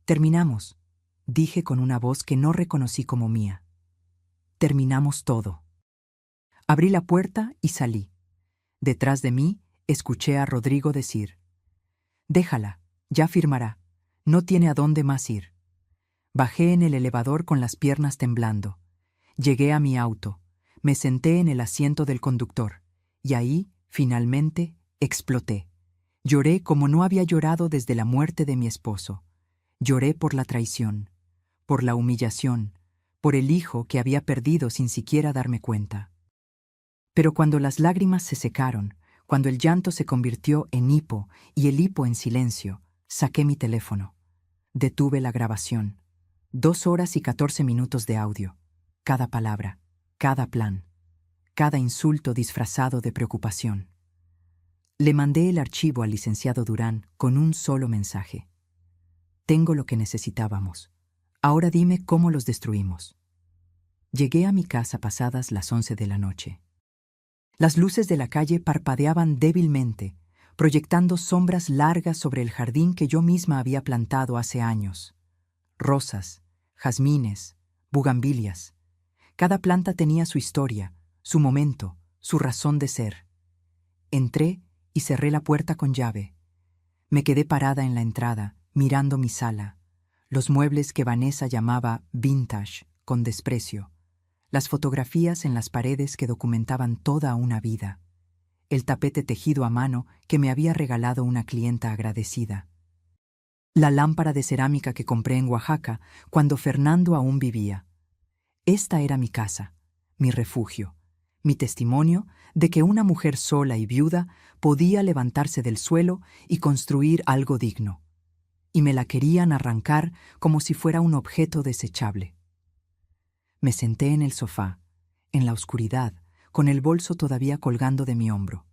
Terminamos, dije con una voz que no reconocí como mía. terminamos todo. Abrí la puerta y salí. Detrás de mí, escuché a Rodrigo decir: «Déjala, ya firmará, no tiene a dónde más ir». Bajé en el elevador con las piernas temblando. Llegué a mi auto, me senté en el asiento del conductor, y ahí, finalmente, exploté. Lloré como no había llorado desde la muerte de mi esposo. Lloré por la traición, por la humillación, por el hijo que había perdido sin siquiera darme cuenta. Pero cuando las lágrimas se secaron, cuando el llanto se convirtió en hipo y el hipo en silencio, saqué mi teléfono. Detuve la grabación. 2 horas y 14 minutos de audio. Cada palabra, cada plan, cada insulto disfrazado de preocupación. Le mandé el archivo al licenciado Durán con un solo mensaje: «Tengo lo que necesitábamos. Ahora dime cómo los destruimos». Llegué a mi casa pasadas las 11 de la noche. Las luces de la calle parpadeaban débilmente, proyectando sombras largas sobre el jardín que yo misma había plantado hace años. Rosas, jazmines, bugambilias. Cada planta tenía su historia, su momento, su razón de ser. Entré y cerré la puerta con llave. Me quedé parada en la entrada, mirando mi sala, los muebles que Vanessa llamaba vintage, con desprecio, las fotografías en las paredes que documentaban toda una vida, el tapete tejido a mano que me había regalado una clienta agradecida, la lámpara de cerámica que compré en Oaxaca cuando Fernando aún vivía. Esta era mi casa, mi refugio, mi testimonio de que una mujer sola y viuda podía levantarse del suelo y construir algo digno. Y me la querían arrancar como si fuera un objeto desechable. Me senté en el sofá, en la oscuridad, con el bolso todavía colgando de mi hombro.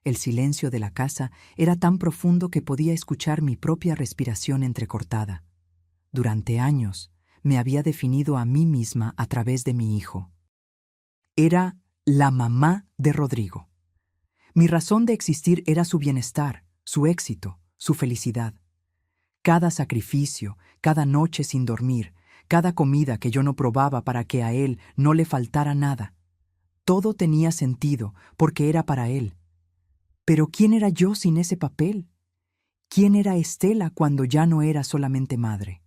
El silencio de la casa era tan profundo que podía escuchar mi propia respiración entrecortada. Durante años me había definido a mí misma a través de mi hijo. Era la mamá de Rodrigo. Mi razón de existir era su bienestar, su éxito, su felicidad. Cada sacrificio, cada noche sin dormir, cada comida que yo no probaba para que a él no le faltara nada. Todo tenía sentido porque era para él. Pero ¿quién era yo sin ese papel? ¿Quién era Estela cuando ya no era solamente madre?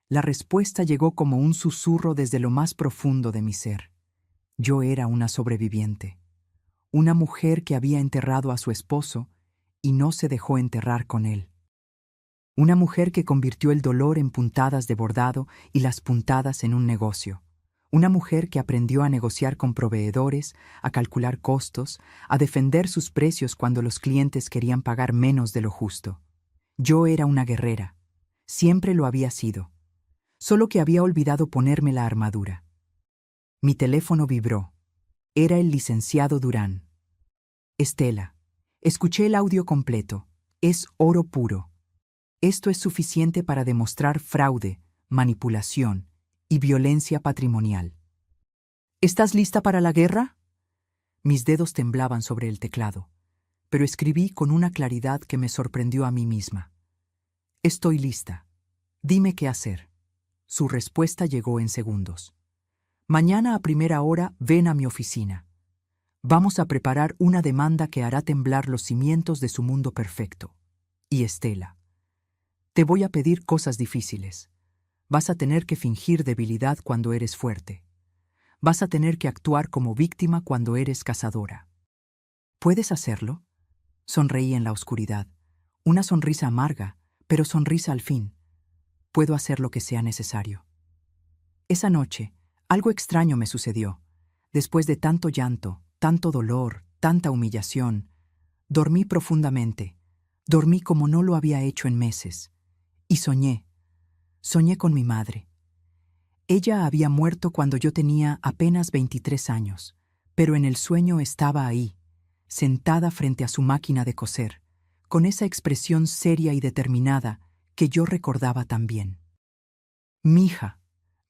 La respuesta llegó como un susurro desde lo más profundo de mi ser. Yo era una sobreviviente, una mujer que había enterrado a su esposo y no se dejó enterrar con él. Una mujer que convirtió el dolor en puntadas de bordado y las puntadas en un negocio. Una mujer que aprendió a negociar con proveedores, a calcular costos, a defender sus precios cuando los clientes querían pagar menos de lo justo. Yo era una guerrera. Siempre lo había sido. Solo que había olvidado ponerme la armadura. Mi teléfono vibró. Era el licenciado Durán. «Estela, escuché el audio completo. Es oro puro. Esto es suficiente para demostrar fraude, manipulación y violencia patrimonial. ¿Estás lista para la guerra?». Mis dedos temblaban sobre el teclado, pero escribí con una claridad que me sorprendió a mí misma. «Estoy lista. Dime qué hacer». Su respuesta llegó en segundos. «Mañana a primera hora ven a mi oficina. Vamos a preparar una demanda que hará temblar los cimientos de su mundo perfecto. Y Estela, te voy a pedir cosas difíciles. Vas a tener que fingir debilidad cuando eres fuerte. Vas a tener que actuar como víctima cuando eres cazadora. ¿Puedes hacerlo?». Sonreí en la oscuridad. Una sonrisa amarga, pero sonrisa al fin. Puedo hacer lo que sea necesario. Esa noche, algo extraño me sucedió. Después de tanto llanto, tanto dolor, tanta humillación, dormí profundamente. Dormí como no lo había hecho en meses. Y soñé. Soñé con mi madre. Ella había muerto cuando yo tenía apenas 23 años, pero en el sueño estaba ahí, sentada frente a su máquina de coser, con esa expresión seria y determinada que yo recordaba tan bien. «Mija»,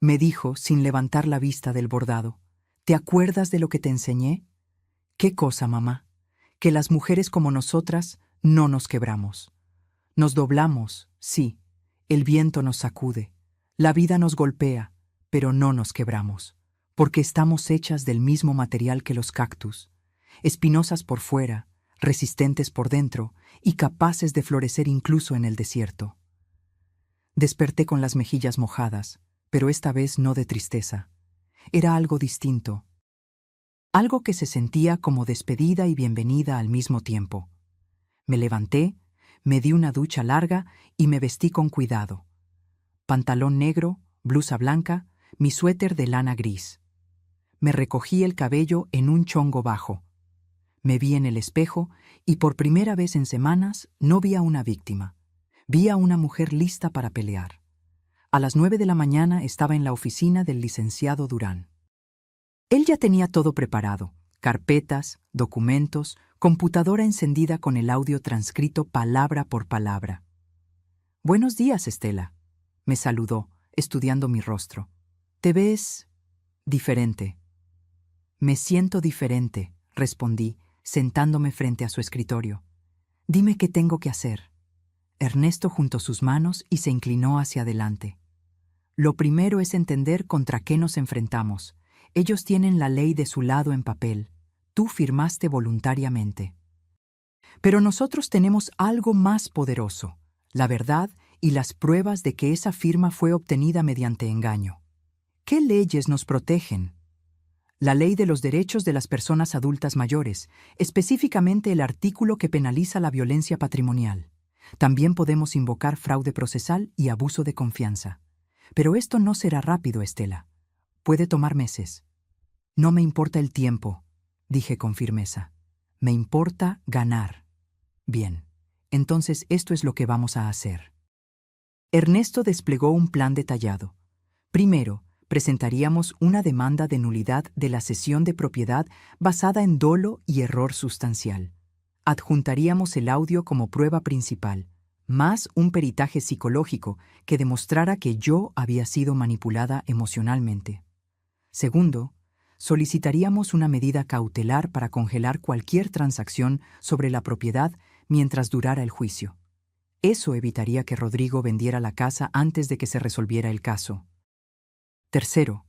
me dijo sin levantar la vista del bordado, «¿te acuerdas de lo que te enseñé?». «¿Qué cosa, mamá?». «Que las mujeres como nosotras no nos quebramos. Nos doblamos, sí, el viento nos sacude, la vida nos golpea, pero no nos quebramos, porque estamos hechas del mismo material que los cactus, espinosas por fuera, resistentes por dentro y capaces de florecer incluso en el desierto. Desperté con las mejillas mojadas, pero esta vez no de tristeza. Era algo distinto, algo que se sentía como despedida y bienvenida al mismo tiempo. Me levanté, me di una ducha larga y me vestí con cuidado. Pantalón negro, blusa blanca, mi suéter de lana gris. Me recogí el cabello en un chongo bajo. Me vi en el espejo y por primera vez en semanas no vi a una víctima. Vi a una mujer lista para pelear. A las 9 de la mañana estaba en la oficina del licenciado Durán. Él ya tenía todo preparado: carpetas, documentos, computadora encendida con el audio transcrito palabra por palabra. «Buenos días, Estela», me saludó, estudiando mi rostro. «Te ves diferente». «Me siento diferente», respondí, sentándome frente a su escritorio. «Dime qué tengo que hacer». Ernesto juntó sus manos y se inclinó hacia adelante. «Lo primero es entender contra qué nos enfrentamos. Ellos tienen la ley de su lado en papel. Tú firmaste voluntariamente. Pero nosotros tenemos algo más poderoso: la verdad y las pruebas de que esa firma fue obtenida mediante engaño. ¿Qué leyes nos protegen? La ley de los derechos de las personas adultas mayores, específicamente el artículo que penaliza la violencia patrimonial. También podemos invocar fraude procesal y abuso de confianza. Pero esto no será rápido, Estela. Puede tomar meses». «No me importa el tiempo», dije con firmeza. «Me importa ganar». «Bien, entonces esto es lo que vamos a hacer». Ernesto desplegó un plan detallado. Primero, presentaríamos una demanda de nulidad de la cesión de propiedad basada en dolo y error sustancial. Adjuntaríamos el audio como prueba principal, más un peritaje psicológico que demostrara que yo había sido manipulada emocionalmente. Segundo, solicitaríamos una medida cautelar para congelar cualquier transacción sobre la propiedad mientras durara el juicio. Eso evitaría que Rodrigo vendiera la casa antes de que se resolviera el caso. Tercero,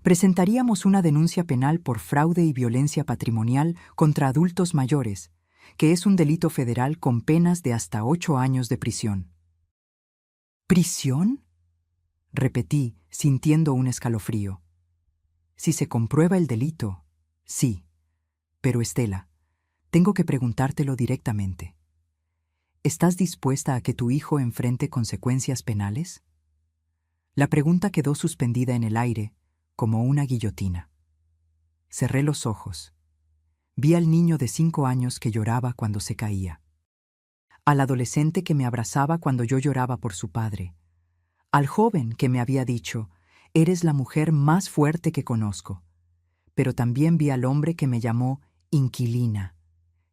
presentaríamos una denuncia penal por fraude y violencia patrimonial contra adultos mayores, que es un delito federal con penas de hasta 8 años de prisión. ¿Prisión?, repetí, sintiendo un escalofrío. Si se comprueba el delito, sí. Pero Estela, tengo que preguntártelo directamente. ¿Estás dispuesta a que tu hijo enfrente consecuencias penales? La pregunta quedó suspendida en el aire, como una guillotina. Cerré los ojos. Vi al niño de 5 años que lloraba cuando se caía. Al adolescente que me abrazaba cuando yo lloraba por su padre. Al joven que me había dicho: «Eres la mujer más fuerte que conozco». Pero también vi al hombre que me llamó inquilina,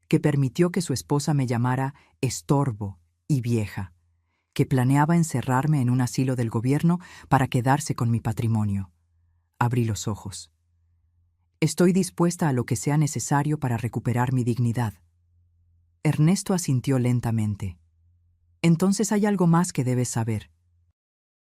que permitió que su esposa me llamara estorbo y vieja, que planeaba encerrarme en un asilo del gobierno para quedarse con mi patrimonio. Abrí los ojos. Estoy dispuesta a lo que sea necesario para recuperar mi dignidad. Ernesto asintió lentamente. Entonces hay algo más que debes saber.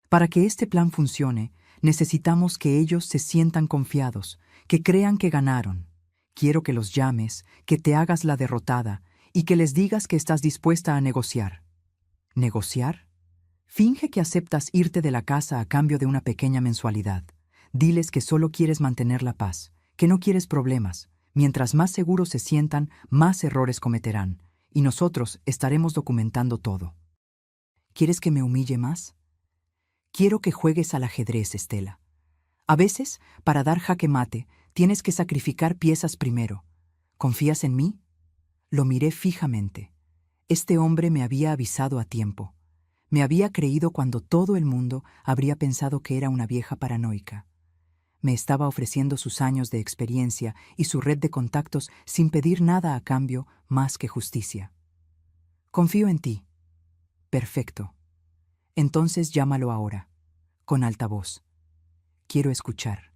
Para que este plan funcione, necesitamos que ellos se sientan confiados, que crean que ganaron. Quiero que los llames, que te hagas la derrotada y que les digas que estás dispuesta a negociar. ¿Negociar? Finge que aceptas irte de la casa a cambio de una pequeña mensualidad. Diles que solo quieres mantener la paz, que no quieres problemas. Mientras más seguros se sientan, más errores cometerán, y nosotros estaremos documentando todo. ¿Quieres que me humille más? Quiero que juegues al ajedrez, Estela. A veces, para dar jaque mate, tienes que sacrificar piezas primero. ¿Confías en mí? Lo miré fijamente. Este hombre me había avisado a tiempo. Me había creído cuando todo el mundo habría pensado que era una vieja paranoica. Me estaba ofreciendo sus años de experiencia y su red de contactos sin pedir nada a cambio más que justicia. Confío en ti. Perfecto. Entonces llámalo ahora, con alta voz. Quiero escuchar.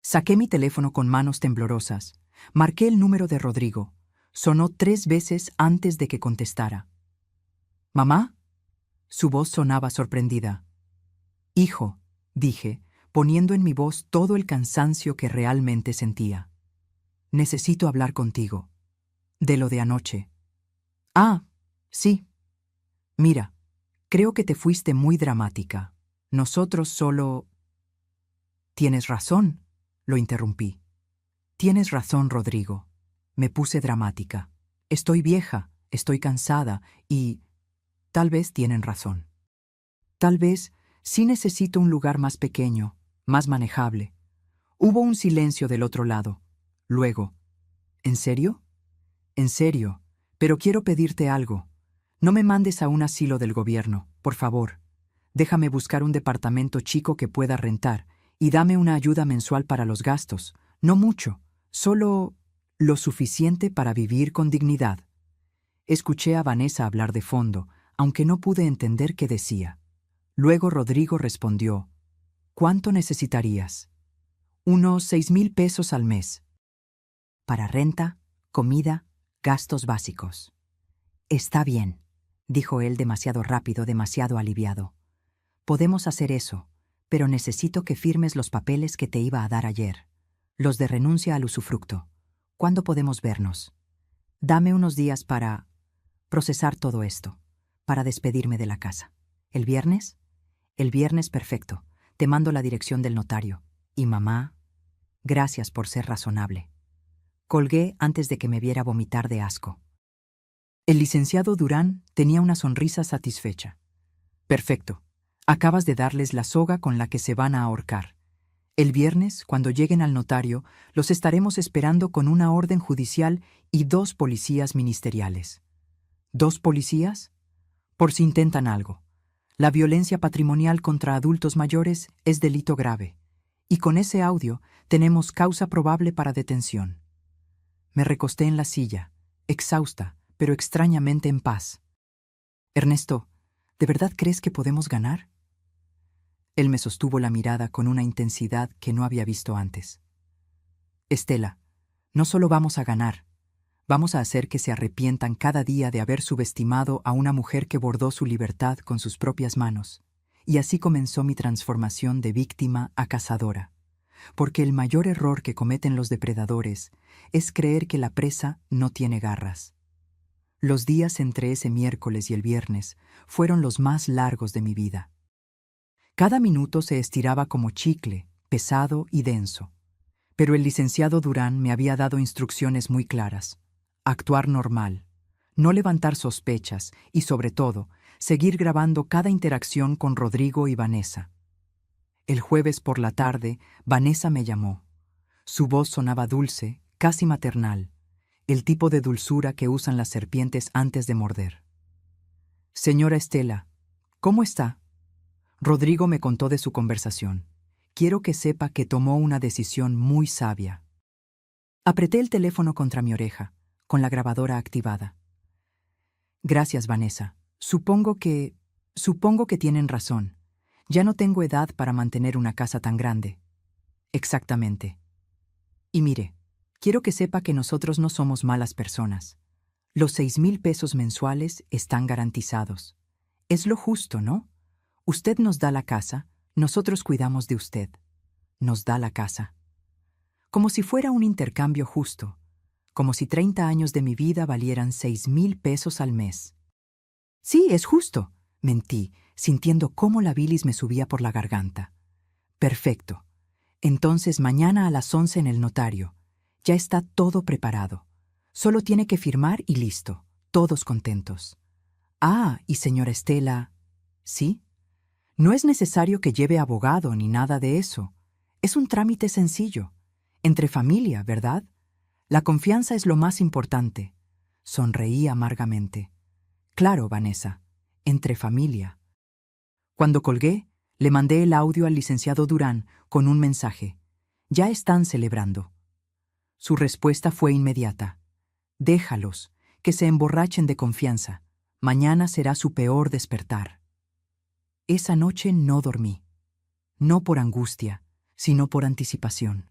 Saqué mi teléfono con manos temblorosas. Marqué el número de Rodrigo. Sonó 3 veces antes de que contestara. «¿Mamá?». Su voz sonaba sorprendida. «Hijo», dije, poniendo en mi voz todo el cansancio que realmente sentía. Necesito hablar contigo. De lo de anoche. Ah, sí. Mira, creo que te fuiste muy dramática. Nosotros solo... Tienes razón, lo interrumpí. Tienes razón, Rodrigo. Me puse dramática. Estoy vieja, estoy cansada y... Tal vez tienen razón. Tal vez sí necesito un lugar más pequeño, más manejable. Hubo un silencio del otro lado. Luego, ¿en serio? En serio, pero quiero pedirte algo. No me mandes a un asilo del gobierno, por favor. Déjame buscar un departamento chico que pueda rentar y dame una ayuda mensual para los gastos. No mucho, solo lo suficiente para vivir con dignidad. Escuché a Vanessa hablar de fondo, aunque no pude entender qué decía. Luego Rodrigo respondió: ¿Cuánto necesitarías? Unos 6,000 pesos al mes. Para renta, comida, gastos básicos. Está bien, dijo él demasiado rápido, demasiado aliviado. Podemos hacer eso, pero necesito que firmes los papeles que te iba a dar ayer. Los de renuncia al usufructo. ¿Cuándo podemos vernos? Dame unos días para procesar todo esto, para despedirme de la casa. ¿El viernes? El viernes, perfecto. Te mando la dirección del notario. Y mamá, gracias por ser razonable. Colgué antes de que me viera vomitar de asco. El licenciado Durán tenía una sonrisa satisfecha. Perfecto. Acabas de darles la soga con la que se van a ahorcar. El viernes, cuando lleguen al notario, los estaremos esperando con una orden judicial y 2 policías ministeriales. ¿2 policías? Por si intentan algo. La violencia patrimonial contra adultos mayores es delito grave, y con ese audio tenemos causa probable para detención. Me recosté en la silla, exhausta, pero extrañamente en paz. Ernesto, ¿de verdad crees que podemos ganar? Él me sostuvo la mirada con una intensidad que no había visto antes. Estela, no solo vamos a ganar, vamos a hacer que se arrepientan cada día de haber subestimado a una mujer que bordó su libertad con sus propias manos. Y así comenzó mi transformación de víctima a cazadora. Porque el mayor error que cometen los depredadores es creer que la presa no tiene garras. Los días entre ese miércoles y el viernes fueron los más largos de mi vida. Cada minuto se estiraba como chicle, pesado y denso. Pero el licenciado Durán me había dado instrucciones muy claras. Actuar normal, no levantar sospechas y, sobre todo, seguir grabando cada interacción con Rodrigo y Vanessa. El jueves por la tarde, Vanessa me llamó. Su voz sonaba dulce, casi maternal, el tipo de dulzura que usan las serpientes antes de morder. Señora Estela, ¿cómo está? Rodrigo me contó de su conversación. Quiero que sepa que tomó una decisión muy sabia. Apreté el teléfono contra mi oreja, con la grabadora activada. Gracias, Vanessa. Supongo que tienen razón. Ya no tengo edad para mantener una casa tan grande. Exactamente. Y mire, quiero que sepa que nosotros no somos malas personas. Los 6,000 pesos mensuales están garantizados. Es lo justo, ¿no? Usted nos da la casa, nosotros cuidamos de usted. Nos da la casa. Como si fuera un intercambio justo. Como si 30 años de mi vida valieran 6,000 pesos al mes. Sí, es justo, mentí, sintiendo cómo la bilis me subía por la garganta. Perfecto. Entonces mañana a las 11 en el notario. Ya está todo preparado. Solo tiene que firmar y listo. Todos contentos. Ah, y señora Estela... ¿Sí? No es necesario que lleve abogado ni nada de eso. Es un trámite sencillo. Entre familia, ¿verdad? La confianza es lo más importante. Sonreí amargamente. Claro, Vanessa. Entre familia. Cuando colgué, le mandé el audio al licenciado Durán con un mensaje. Ya están celebrando. Su respuesta fue inmediata. Déjalos, que se emborrachen de confianza. Mañana será su peor despertar. Esa noche no dormí. No por angustia, sino por anticipación.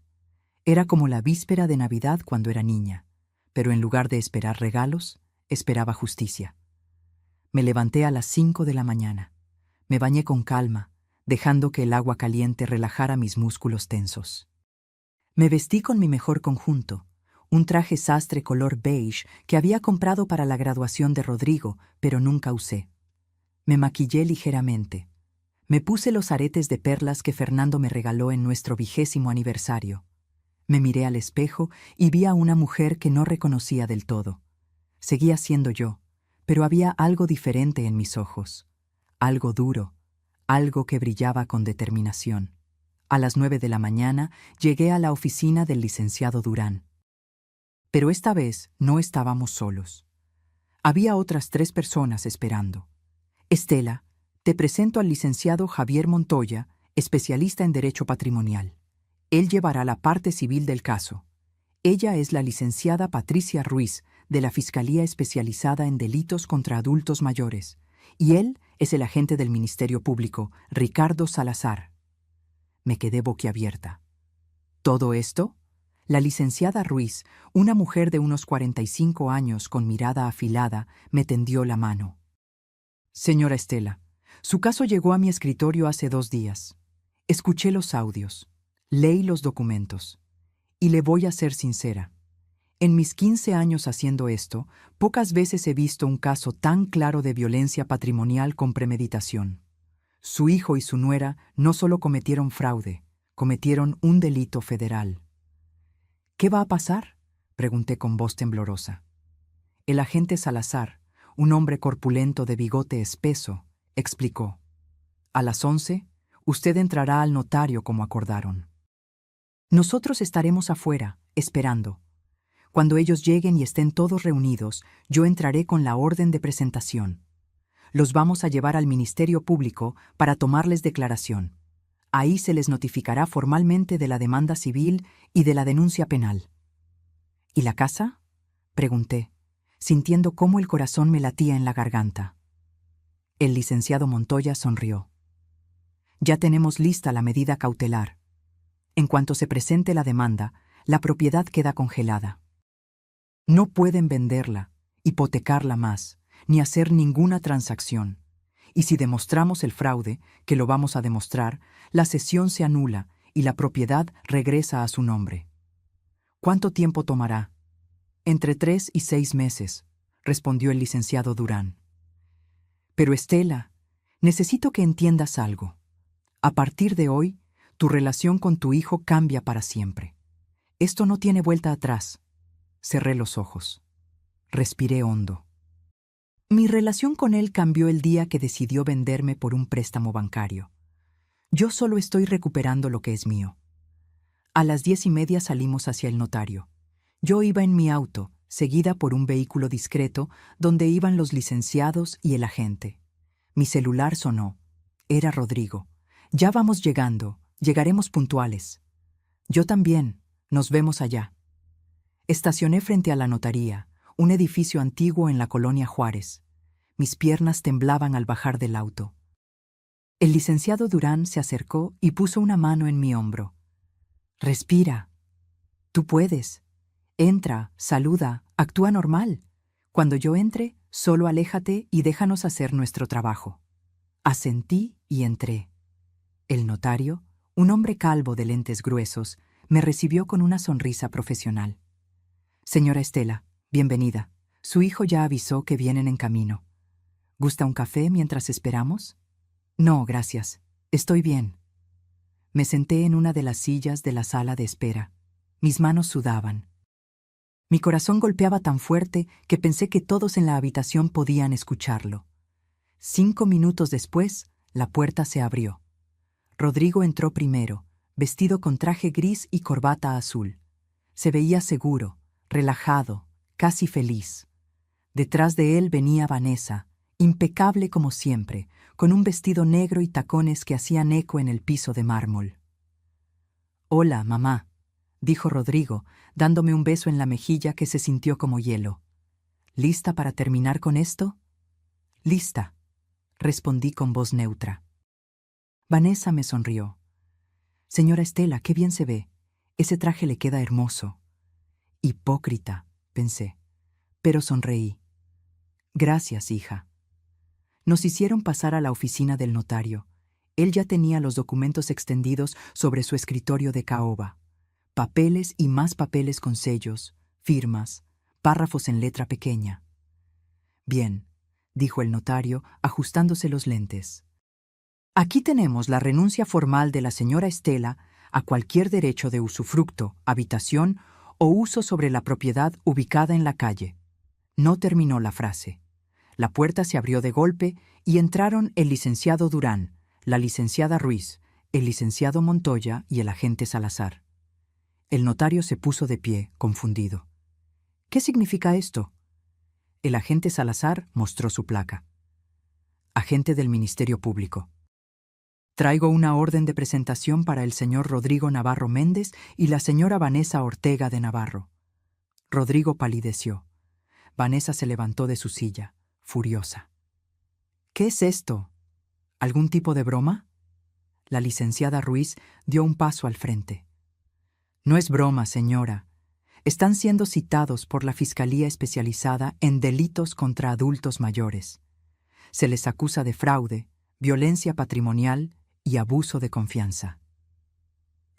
Era como la víspera de Navidad cuando era niña, pero en lugar de esperar regalos, esperaba justicia. Me levanté a las 5 de la mañana. Me bañé con calma, dejando que el agua caliente relajara mis músculos tensos. Me vestí con mi mejor conjunto, un traje sastre color beige que había comprado para la graduación de Rodrigo, pero nunca usé. Me maquillé ligeramente. Me puse los aretes de perlas que Fernando me regaló en nuestro 20º aniversario. Me miré al espejo y vi a una mujer que no reconocía del todo. Seguía siendo yo, pero había algo diferente en mis ojos. Algo duro, algo que brillaba con determinación. A las 9 de la mañana llegué a la oficina del licenciado Durán. Pero esta vez no estábamos solos. Había otras 3 personas esperando. Estela, te presento al licenciado Javier Montoya, especialista en Derecho Patrimonial. Él llevará la parte civil del caso. Ella es la licenciada Patricia Ruiz, de la Fiscalía Especializada en Delitos contra Adultos Mayores, y él es el agente del Ministerio Público, Ricardo Salazar. Me quedé boquiabierta. ¿Todo esto? La licenciada Ruiz, una mujer de unos 45 años con mirada afilada, me tendió la mano. Señora Estela, su caso llegó a mi escritorio hace 2 días. Escuché los audios, leí los documentos, y le voy a ser sincera. En mis 15 años haciendo esto, pocas veces he visto un caso tan claro de violencia patrimonial con premeditación. Su hijo y su nuera no solo cometieron fraude, cometieron un delito federal. ¿Qué va a pasar?, pregunté con voz temblorosa. El agente Salazar, un hombre corpulento de bigote espeso, explicó. A las 11, usted entrará al notario como acordaron. Nosotros estaremos afuera, esperando. Cuando ellos lleguen y estén todos reunidos, yo entraré con la orden de presentación. Los vamos a llevar al Ministerio Público para tomarles declaración. Ahí se les notificará formalmente de la demanda civil y de la denuncia penal. ¿Y la casa?, pregunté, sintiendo cómo el corazón me latía en la garganta. El licenciado Montoya sonrió. Ya tenemos lista la medida cautelar. En cuanto se presente la demanda, la propiedad queda congelada. No pueden venderla, hipotecarla más, ni hacer ninguna transacción. Y si demostramos el fraude, que lo vamos a demostrar, la cesión se anula y la propiedad regresa a su nombre. ¿Cuánto tiempo tomará? Entre 3 y 6 meses, respondió el licenciado Durán. Pero Estela, necesito que entiendas algo. A partir de hoy, tu relación con tu hijo cambia para siempre. Esto no tiene vuelta atrás. Cerré los ojos. Respiré hondo. Mi relación con él cambió el día que decidió venderme por un préstamo bancario. Yo solo estoy recuperando lo que es mío. A las 10:30 salimos hacia el notario. Yo iba en mi auto, seguida por un vehículo discreto, donde iban los licenciados y el agente. Mi celular sonó. Era Rodrigo. Ya vamos llegando, llegaremos puntuales. Yo también, nos vemos allá. Estacioné frente a la notaría, un edificio antiguo en la colonia Juárez. Mis piernas temblaban al bajar del auto. El licenciado Durán se acercó y puso una mano en mi hombro. Respira. Tú puedes. Entra, saluda, actúa normal. Cuando yo entre, solo aléjate y déjanos hacer nuestro trabajo. Asentí y entré. El notario, un hombre calvo de lentes gruesos, me recibió con una sonrisa profesional. Señora Estela, bienvenida. Su hijo ya avisó que vienen en camino. ¿Gusta un café mientras esperamos? No, gracias. Estoy bien. Me senté en una de las sillas de la sala de espera. Mis manos sudaban. Mi corazón golpeaba tan fuerte que pensé que todos en la habitación podían escucharlo. 5 minutos después, la puerta se abrió. Rodrigo entró primero, vestido con traje gris y corbata azul. Se veía seguro, relajado, casi feliz. Detrás de él venía Vanessa, impecable como siempre, con un vestido negro y tacones que hacían eco en el piso de mármol. «Hola, mamá», dijo Rodrigo, dándome un beso en la mejilla que se sintió como hielo. «¿Lista para terminar con esto?» «Lista», respondí con voz neutra. Vanessa me sonrió. «Señora Estela, qué bien se ve. Ese traje le queda hermoso». Hipócrita, pensé, pero sonreí. «Gracias, hija». Nos hicieron pasar a la oficina del notario. Él ya tenía los documentos extendidos sobre su escritorio de caoba. Papeles y más papeles con sellos, firmas, párrafos en letra pequeña. Bien, dijo el notario, ajustándose los lentes. Aquí tenemos la renuncia formal de la señora Estela a cualquier derecho de usufructo, habitación o uso sobre la propiedad ubicada en la calle. No terminó la frase. La puerta se abrió de golpe y entraron el licenciado Durán, la licenciada Ruiz, el licenciado Montoya y el agente Salazar. El notario se puso de pie, confundido. ¿Qué significa esto? El agente Salazar mostró su placa. Agente del Ministerio Público. Traigo una orden de presentación para el señor Rodrigo Navarro Méndez y la señora Vanessa Ortega de Navarro. Rodrigo palideció. Vanessa se levantó de su silla, furiosa. ¿Qué es esto? ¿Algún tipo de broma? La licenciada Ruiz dio un paso al frente. No es broma, señora. Están siendo citados por la Fiscalía Especializada en Delitos contra Adultos Mayores. Se les acusa de fraude, violencia patrimonial y abuso de confianza.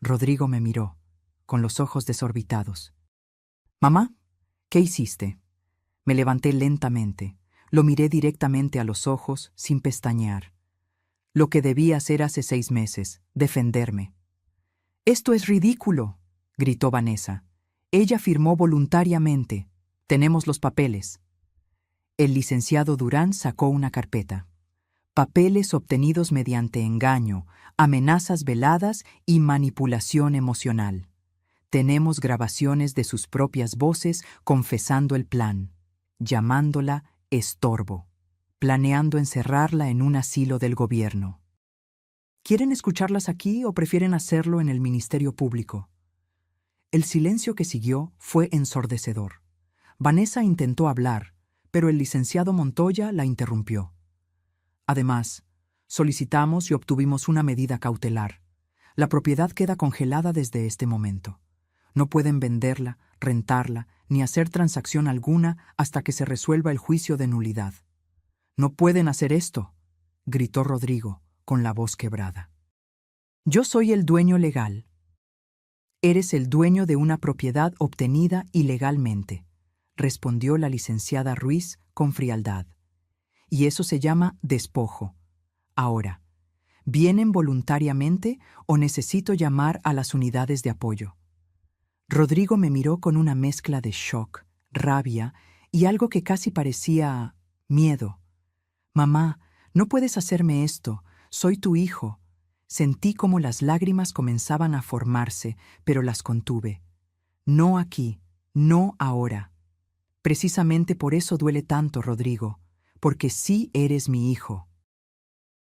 Rodrigo me miró, con los ojos desorbitados. «Mamá, ¿qué hiciste?» Me levanté lentamente. Lo miré directamente a los ojos, sin pestañear. Lo que debía hacer hace 6 meses, defenderme. «¡Esto es ridículo!», gritó Vanessa. «Ella firmó voluntariamente. Tenemos los papeles». El licenciado Durán sacó una carpeta. Papeles obtenidos mediante engaño, amenazas veladas y manipulación emocional. Tenemos grabaciones de sus propias voces confesando el plan, llamándola estorbo, planeando encerrarla en un asilo del gobierno. ¿Quieren escucharlas aquí o prefieren hacerlo en el Ministerio Público? El silencio que siguió fue ensordecedor. Vanessa intentó hablar, pero el licenciado Montoya la interrumpió. Además, solicitamos y obtuvimos una medida cautelar. La propiedad queda congelada desde este momento. No pueden venderla, rentarla, ni hacer transacción alguna hasta que se resuelva el juicio de nulidad. «No pueden hacer esto», gritó Rodrigo, con la voz quebrada. «Yo soy el dueño legal». «Eres el dueño de una propiedad obtenida ilegalmente», respondió la licenciada Ruiz con frialdad. «Y eso se llama despojo. Ahora, ¿vienen voluntariamente o necesito llamar a las unidades de apoyo?» Rodrigo me miró con una mezcla de shock, rabia y algo que casi parecía miedo. «Mamá, no puedes hacerme esto. Soy tu hijo». Sentí como las lágrimas comenzaban a formarse, pero las contuve. «No aquí, no ahora. Precisamente por eso duele tanto, Rodrigo, porque sí eres mi hijo.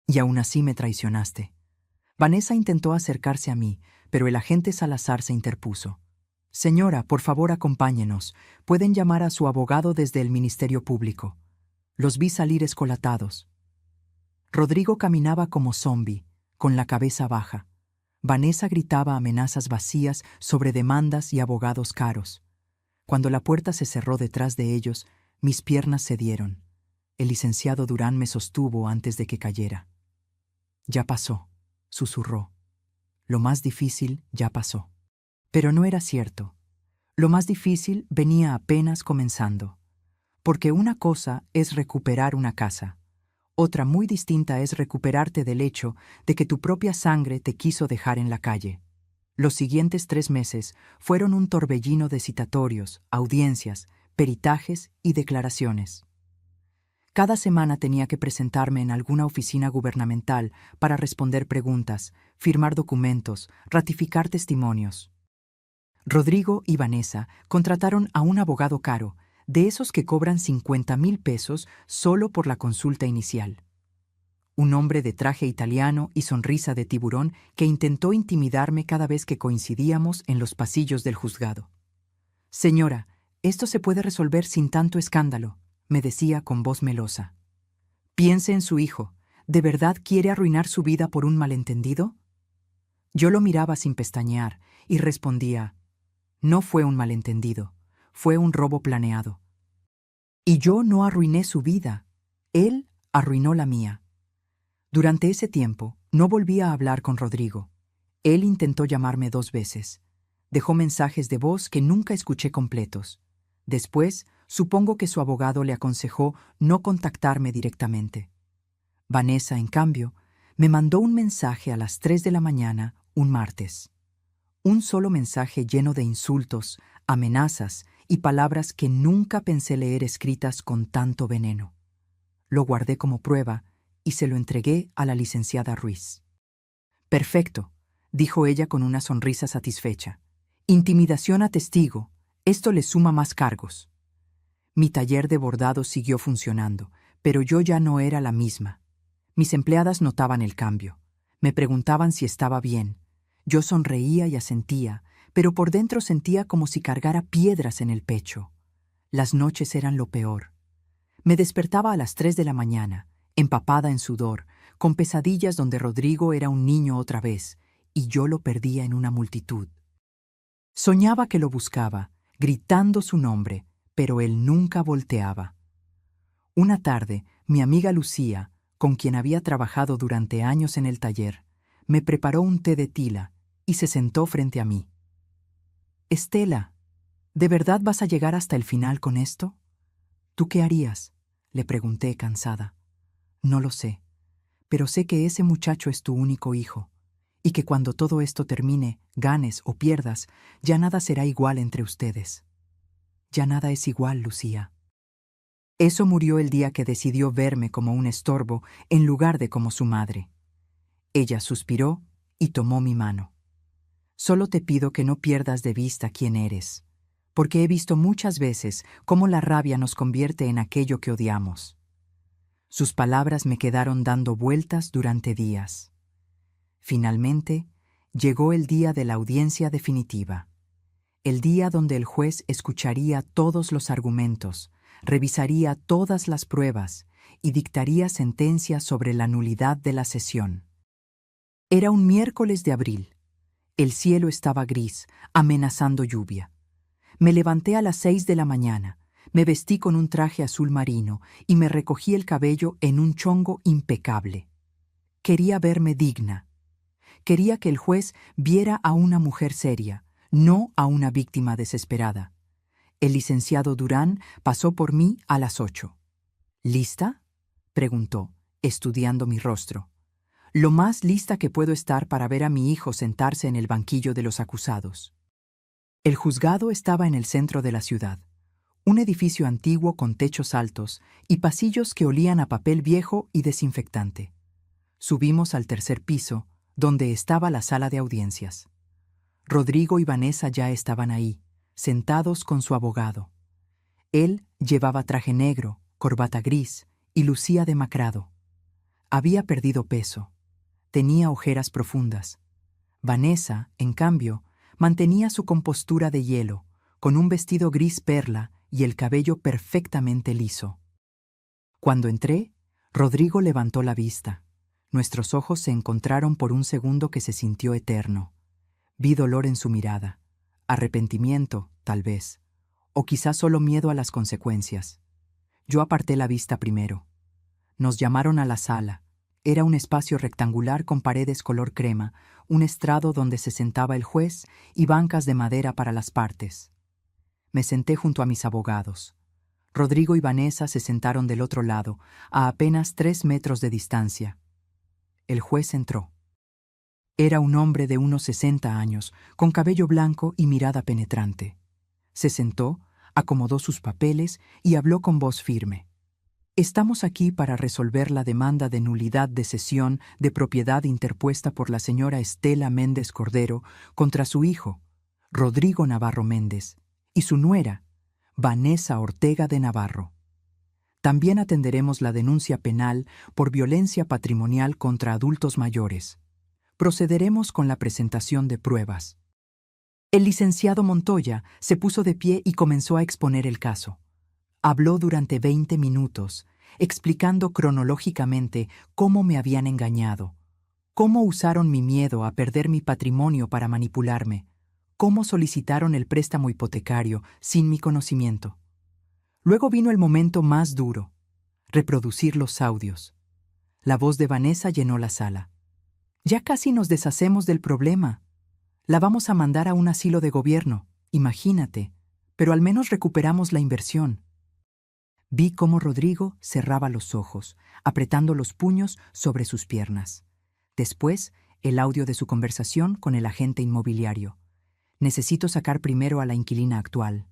Y aún así me traicionaste». Vanessa intentó acercarse a mí, pero el agente Salazar se interpuso. «Señora, por favor, acompáñenos. Pueden llamar a su abogado desde el Ministerio Público». Los vi salir escolatados. Rodrigo caminaba como zombi, con la cabeza baja. Vanessa gritaba amenazas vacías sobre demandas y abogados caros. Cuando la puerta se cerró detrás de ellos, mis piernas cedieron. El licenciado Durán me sostuvo antes de que cayera. «Ya pasó», susurró. «Lo más difícil ya pasó». Pero no era cierto. Lo más difícil venía apenas comenzando. Porque una cosa es recuperar una casa. Otra muy distinta es recuperarte del hecho de que tu propia sangre te quiso dejar en la calle. Los siguientes 3 meses fueron un torbellino de citatorios, audiencias, peritajes y declaraciones. Cada semana tenía que presentarme en alguna oficina gubernamental para responder preguntas, firmar documentos, ratificar testimonios. Rodrigo y Vanessa contrataron a un abogado caro, de esos que cobran 50,000 pesos solo por la consulta inicial. Un hombre de traje italiano y sonrisa de tiburón que intentó intimidarme cada vez que coincidíamos en los pasillos del juzgado. «Señora, esto se puede resolver sin tanto escándalo», me decía con voz melosa. «Piense en su hijo. ¿De verdad quiere arruinar su vida por un malentendido?» Yo lo miraba sin pestañear y respondía: «No fue un malentendido, fue un robo planeado. Y yo no arruiné su vida, él arruinó la mía». Durante ese tiempo, No volví a hablar con Rodrigo. Él intentó llamarme 2 veces. Dejó mensajes de voz que nunca escuché completos. Después, supongo que su abogado le aconsejó no contactarme directamente. Vanessa, en cambio, me mandó un mensaje a las 3 de la mañana, un martes. Un solo mensaje lleno de insultos, amenazas y palabras que nunca pensé leer escritas con tanto veneno. Lo guardé como prueba y se lo entregué a la licenciada Ruiz. Perfecto, dijo ella con una sonrisa satisfecha. Intimidación a testigo, esto le suma más cargos. Mi taller de bordado siguió funcionando, pero yo ya no era la misma. Mis empleadas notaban el cambio. Me preguntaban si estaba bien. Yo sonreía y asentía, pero por dentro sentía como si cargara piedras en el pecho. Las noches eran lo peor. Me despertaba a las 3 de la mañana, empapada en sudor, con pesadillas donde Rodrigo era un niño otra vez, y yo lo perdía en una multitud. Soñaba que lo buscaba, gritando su nombre, pero él nunca volteaba. Una tarde, mi amiga Lucía, con quien había trabajado durante años en el taller, me preparó un té de tila y se sentó frente a mí. «Estela, ¿de verdad vas a llegar hasta el final con esto?» «¿Tú qué harías?», le pregunté cansada. «No lo sé, pero sé que ese muchacho es tu único hijo, y que cuando todo esto termine, ganes o pierdas, ya nada será igual entre ustedes». «Ya nada es igual, Lucía». Eso murió el día que decidió verme como un estorbo en lugar de como su madre. Ella suspiró y tomó mi mano. «Solo te pido que no pierdas de vista quién eres, porque he visto muchas veces cómo la rabia nos convierte en aquello que odiamos». Sus palabras me quedaron dando vueltas durante días. Finalmente, llegó el día de la audiencia definitiva. El día donde el juez escucharía todos los argumentos, revisaría todas las pruebas y dictaría sentencia sobre la nulidad de la sesión. Era un miércoles de abril. El cielo estaba gris, amenazando lluvia. Me levanté a las 6 de la mañana, me vestí con un traje azul marino y me recogí el cabello en un chongo impecable. Quería verme digna. Quería que el juez viera a una mujer seria, no a una víctima desesperada. El licenciado Durán pasó por mí a las 8. «¿Lista?», preguntó, estudiando mi rostro. «Lo más lista que puedo estar para ver a mi hijo sentarse en el banquillo de los acusados». El juzgado estaba en el centro de la ciudad, un edificio antiguo con techos altos y pasillos que olían a papel viejo y desinfectante. Subimos al 3er piso, donde estaba la sala de audiencias. Rodrigo y Vanessa ya estaban ahí, sentados con su abogado. Él llevaba traje negro, corbata gris y lucía demacrado. Había perdido peso. Tenía ojeras profundas. Vanessa, en cambio, mantenía su compostura de hielo, con un vestido gris perla y el cabello perfectamente liso. Cuando entré, Rodrigo levantó la vista. Nuestros ojos se encontraron por un segundo que se sintió eterno. Vi dolor en su mirada, arrepentimiento, tal vez, o quizás solo miedo a las consecuencias. Yo aparté la vista primero. Nos llamaron a la sala. Era un espacio rectangular con paredes color crema, un estrado donde se sentaba el juez y bancas de madera para las partes. Me senté junto a mis abogados. Rodrigo y Vanessa se sentaron del otro lado, a apenas 3 metros de distancia. El juez entró. Era un hombre de unos 60 años, con cabello blanco y mirada penetrante. Se sentó, acomodó sus papeles y habló con voz firme. «Estamos aquí para resolver la demanda de nulidad de cesión de propiedad interpuesta por la señora Estela Méndez Cordero contra su hijo, Rodrigo Navarro Méndez, y su nuera, Vanessa Ortega de Navarro. También atenderemos la denuncia penal por violencia patrimonial contra adultos mayores. Procederemos con la presentación de pruebas». El licenciado Montoya se puso de pie y comenzó a exponer el caso. Habló durante 20 minutos, explicando cronológicamente cómo me habían engañado, cómo usaron mi miedo a perder mi patrimonio para manipularme, cómo solicitaron el préstamo hipotecario sin mi conocimiento. Luego vino el momento más duro, reproducir los audios. La voz de Vanessa llenó la sala. Ya casi nos deshacemos del problema. La vamos a mandar a un asilo de gobierno, imagínate, pero al menos recuperamos la inversión. Vi cómo Rodrigo cerraba los ojos, apretando los puños sobre sus piernas. Después, el audio de su conversación con el agente inmobiliario. Necesito sacar primero a la inquilina actual.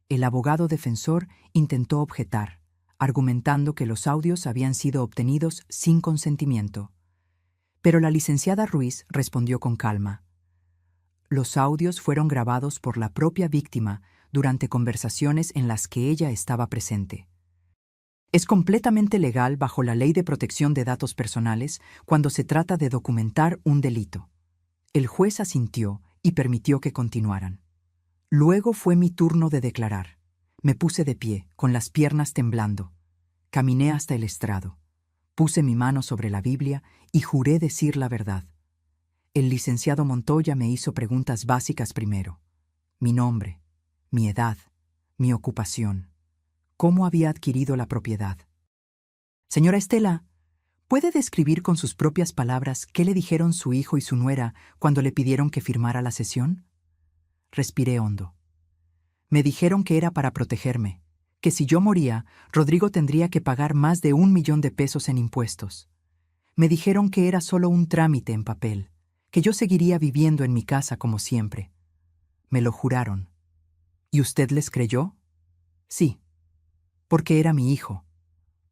El abogado defensor intentó objetar, argumentando que los audios habían sido obtenidos sin consentimiento. Pero la licenciada Ruiz respondió con calma. Los audios fueron grabados por la propia víctima durante conversaciones en las que ella estaba presente. Es completamente legal bajo la Ley de Protección de Datos Personales cuando se trata de documentar un delito. El juez asintió y permitió que continuaran. Luego fue mi turno de declarar. Me puse de pie, con las piernas temblando. Caminé hasta el estrado. Puse mi mano sobre la Biblia y juré decir la verdad. El licenciado Montoya me hizo preguntas básicas primero. Mi nombre, mi edad, mi ocupación. ¿Cómo había adquirido la propiedad? Señora Estela, ¿puede describir con sus propias palabras qué le dijeron su hijo y su nuera cuando le pidieron que firmara la cesión? Respiré hondo. Me dijeron que era para protegerme, que si yo moría, Rodrigo tendría que pagar más de 1 millón de pesos en impuestos. Me dijeron que era solo un trámite en papel, que yo seguiría viviendo en mi casa como siempre. Me lo juraron. ¿Y usted les creyó? Sí, porque era mi hijo,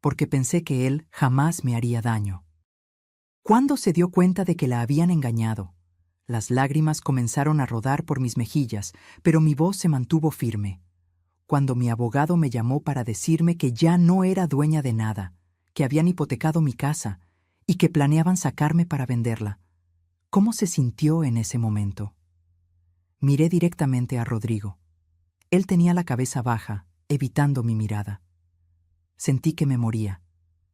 porque pensé que él jamás me haría daño. ¿Cuándo se dio cuenta de que la habían engañado? Las lágrimas comenzaron a rodar por mis mejillas, pero mi voz se mantuvo firme. Cuando mi abogado me llamó para decirme que ya no era dueña de nada, que habían hipotecado mi casa y que planeaban sacarme para venderla. ¿Cómo se sintió en ese momento? Miré directamente a Rodrigo. Él tenía la cabeza baja, evitando mi mirada. Sentí que me moría.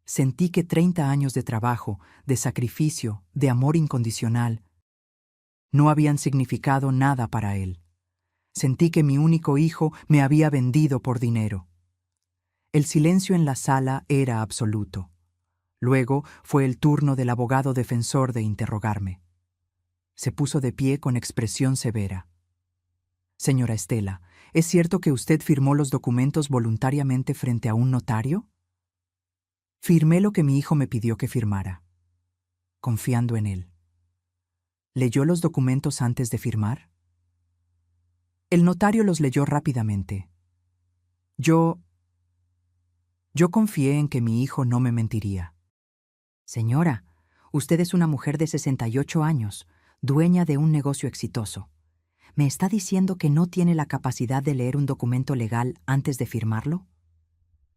Sentí que 30 años de trabajo, de sacrificio, de amor incondicional, no habían significado nada para él. Sentí que mi único hijo me había vendido por dinero. El silencio en la sala era absoluto. Luego fue el turno del abogado defensor de interrogarme. Se puso de pie con expresión severa. Señora Estela, ¿es cierto que usted firmó los documentos voluntariamente frente a un notario? Firmé lo que mi hijo me pidió que firmara, confiando en él. ¿Leyó los documentos antes de firmar? El notario los leyó rápidamente. Yo confié en que mi hijo no me mentiría. Señora, usted es una mujer de 68 años, dueña de un negocio exitoso. ¿Me está diciendo que no tiene la capacidad de leer un documento legal antes de firmarlo?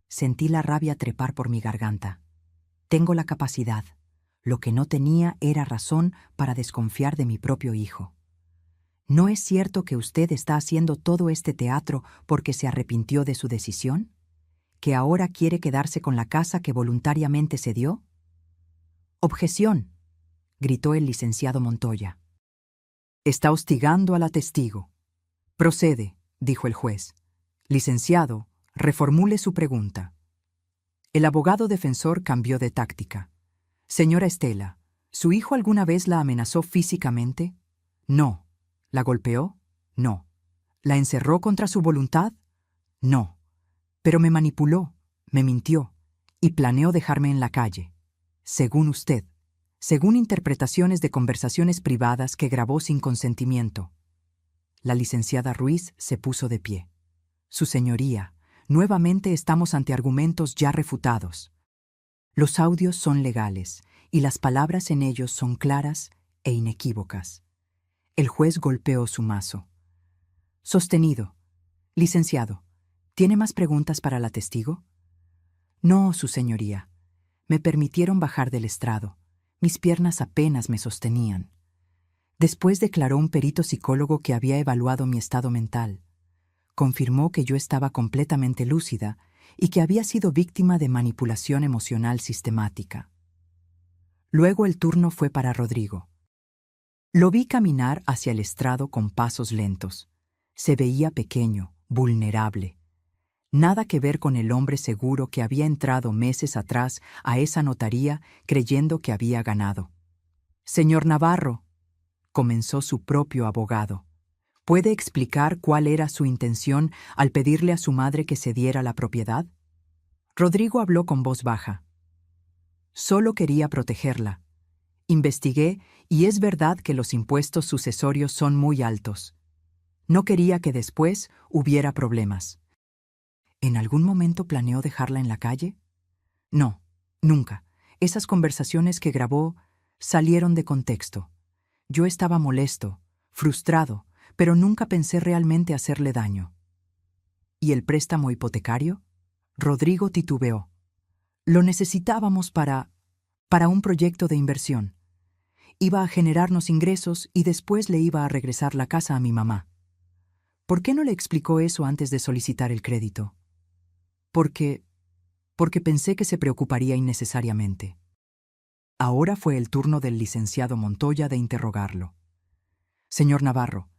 Sentí la rabia trepar por mi garganta. Tengo la capacidad. Lo que no tenía era razón para desconfiar de mi propio hijo. ¿No es cierto que usted está haciendo todo este teatro porque se arrepintió de su decisión? ¿Que ahora quiere quedarse con la casa que voluntariamente cedió? «Objeción», gritó el licenciado Montoya. «Está hostigando a la testigo». «Procede», dijo el juez. «Licenciado, reformule su pregunta». El abogado defensor cambió de táctica. «Señora Estela, ¿su hijo alguna vez la amenazó físicamente?» «No». «¿La golpeó?» «No». «¿La encerró contra su voluntad?» «No». «Pero me manipuló, me mintió y planeó dejarme en la calle. Según usted, según interpretaciones de conversaciones privadas que grabó sin consentimiento». La licenciada Ruiz se puso de pie. «Su señoría, nuevamente estamos ante argumentos ya refutados. Los audios son legales y las palabras en ellos son claras e inequívocas». El juez golpeó su mazo. «Sostenido. Licenciado, ¿tiene más preguntas para la testigo?» «No, su señoría. Me permitieron bajar del estrado. Mis piernas apenas me sostenían». Después declaró un perito psicólogo que había evaluado mi estado mental. Confirmó que yo estaba completamente lúcida y que había sido víctima de manipulación emocional sistemática. Luego el turno fue para Rodrigo. Lo vi caminar hacia el estrado con pasos lentos. Se veía pequeño, vulnerable. Nada que ver con el hombre seguro que había entrado meses atrás a esa notaría creyendo que había ganado. Señor Navarro, comenzó su propio abogado, ¿puede explicar cuál era su intención al pedirle a su madre que cediera la propiedad? Rodrigo habló con voz baja. Solo quería protegerla. Investigué y es verdad que los impuestos sucesorios son muy altos. No quería que después hubiera problemas. ¿En algún momento planeó dejarla en la calle? No, nunca. Esas conversaciones que grabó salieron de contexto. Yo estaba molesto, frustrado, pero nunca pensé realmente hacerle daño. ¿Y el préstamo hipotecario? Rodrigo titubeó. Lo necesitábamos para un proyecto de inversión. Iba a generarnos ingresos y después le iba a regresar la casa a mi mamá. ¿Por qué no le explicó eso antes de solicitar el crédito? Porque pensé que se preocuparía innecesariamente. Ahora fue el turno del licenciado Montoya de interrogarlo. Señor Navarro,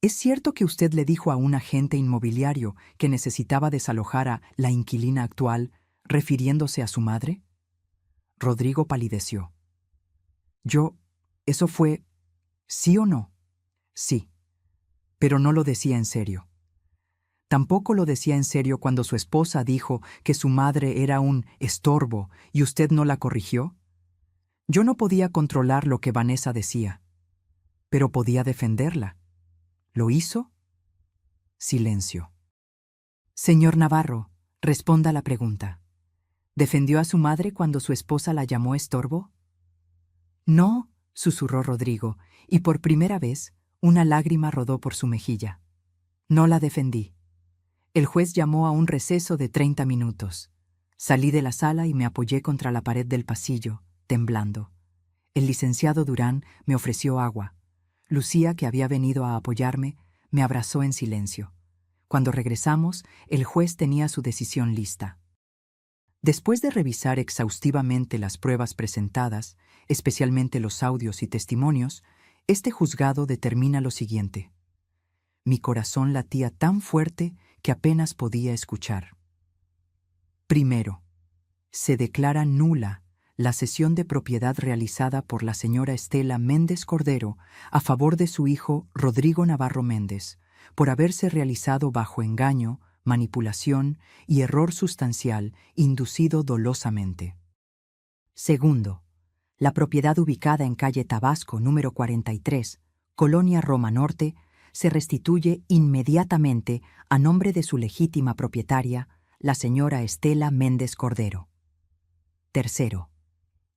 ¿es cierto que usted le dijo a un agente inmobiliario que necesitaba desalojar a la inquilina actual, refiriéndose a su madre? Rodrigo palideció. ¿Eso fue sí o no? Sí, pero no lo decía en serio. Tampoco lo decía en serio cuando su esposa dijo que su madre era un estorbo y usted no la corrigió. Yo no podía controlar lo que Vanessa decía, pero podía defenderla. ¿Lo hizo? Silencio. Señor Navarro, responda la pregunta. ¿Defendió a su madre cuando su esposa la llamó estorbo? No, susurró Rodrigo, y por primera vez una lágrima rodó por su mejilla. No la defendí. El juez llamó a un receso de 30 minutos. Salí de la sala y me apoyé contra la pared del pasillo, temblando. El licenciado Durán me ofreció agua. Lucía, que había venido a apoyarme, me abrazó en silencio. Cuando regresamos, el juez tenía su decisión lista. Después de revisar exhaustivamente las pruebas presentadas, especialmente los audios y testimonios, este juzgado determina lo siguiente. Mi corazón latía tan fuerte que apenas podía escuchar. Primero, se declara nula la cesión de propiedad realizada por la señora Estela Méndez Cordero a favor de su hijo Rodrigo Navarro Méndez, por haberse realizado bajo engaño, manipulación y error sustancial inducido dolosamente. Segundo, la propiedad ubicada en calle Tabasco número 43, Colonia Roma Norte, se restituye inmediatamente a nombre de su legítima propietaria, la señora Estela Méndez Cordero. Tercero,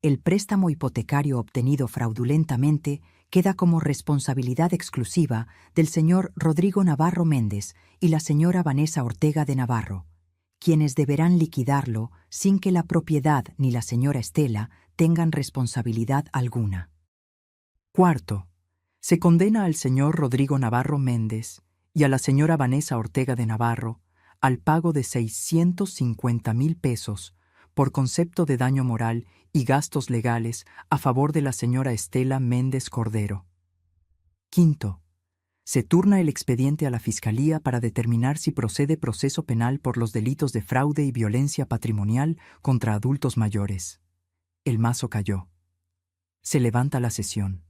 el préstamo hipotecario obtenido fraudulentamente queda como responsabilidad exclusiva del señor Rodrigo Navarro Méndez y la señora Vanessa Ortega de Navarro, quienes deberán liquidarlo sin que la propiedad ni la señora Estela tengan responsabilidad alguna. Cuarto, se condena al señor Rodrigo Navarro Méndez y a la señora Vanessa Ortega de Navarro al pago de 650,000 pesos por concepto de daño moral y gastos legales a favor de la señora Estela Méndez Cordero. Quinto, se turna el expediente a la Fiscalía para determinar si procede proceso penal por los delitos de fraude y violencia patrimonial contra adultos mayores. El mazo cayó. Se levanta la sesión.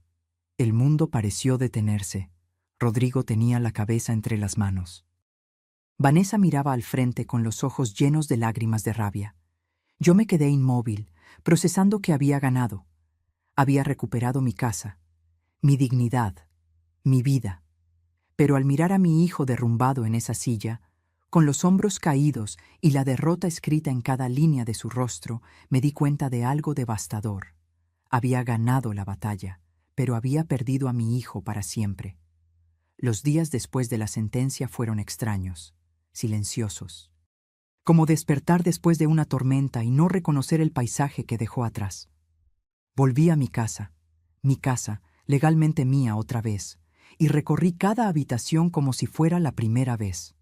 El mundo pareció detenerse. Rodrigo tenía la cabeza entre las manos. Vanessa miraba al frente con los ojos llenos de lágrimas de rabia. Yo me quedé inmóvil, procesando que había ganado. Había recuperado mi casa, mi dignidad, mi vida. Pero al mirar a mi hijo derrumbado en esa silla, con los hombros caídos y la derrota escrita en cada línea de su rostro, me di cuenta de algo devastador. Había ganado la batalla, pero había perdido a mi hijo para siempre. Los días después de la sentencia fueron extraños, silenciosos. Como despertar después de una tormenta y no reconocer el paisaje que dejó atrás. Volví a mi casa, legalmente mía otra vez, y recorrí cada habitación como si fuera la primera vez.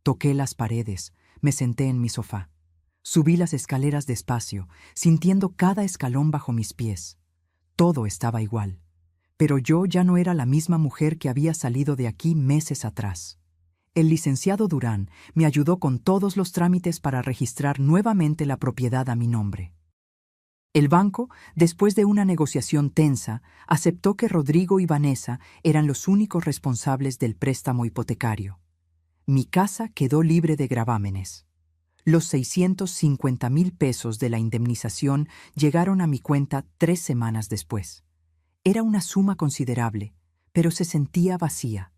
Toqué las paredes, me senté en mi sofá. Subí las escaleras despacio, sintiendo cada escalón bajo mis pies. Todo estaba igual, pero yo ya no era la misma mujer que había salido de aquí meses atrás. El licenciado Durán me ayudó con todos los trámites para registrar nuevamente la propiedad a mi nombre. El banco, después de una negociación tensa, aceptó que Rodrigo y Vanessa eran los únicos responsables del préstamo hipotecario. Mi casa quedó libre de gravámenes. Los 650,000 pesos de la indemnización llegaron a mi cuenta 3 semanas después. Era una suma considerable, pero se sentía vacía,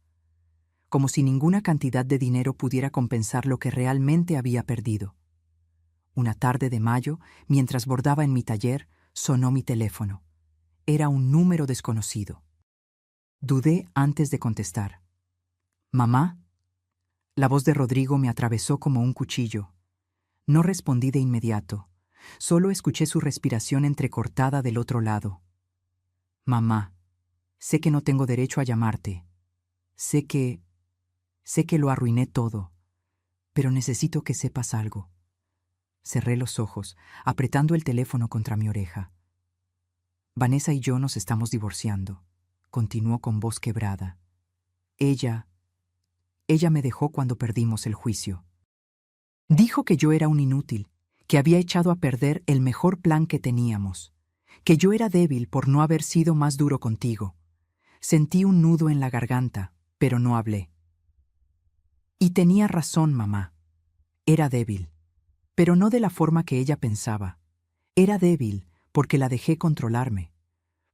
como si ninguna cantidad de dinero pudiera compensar lo que realmente había perdido. Una tarde de mayo, mientras bordaba en mi taller, sonó mi teléfono. Era un número desconocido. Dudé antes de contestar. «¿Mamá?» La voz de Rodrigo me atravesó como un cuchillo. No respondí de inmediato. Solo escuché su respiración entrecortada del otro lado. «Mamá, sé que no tengo derecho a llamarte. Sé que lo arruiné todo, pero necesito que sepas algo». Cerré los ojos, apretando el teléfono contra mi oreja. «Vanessa y yo nos estamos divorciando», continuó con voz quebrada. Ella me dejó cuando perdimos el juicio. Dijo que yo era un inútil, que había echado a perder el mejor plan que teníamos, que yo era débil por no haber sido más duro contigo. Sentí un nudo en la garganta, pero no hablé. Y tenía razón, mamá. Era débil, pero no de la forma que ella pensaba. Era débil porque la dejé controlarme,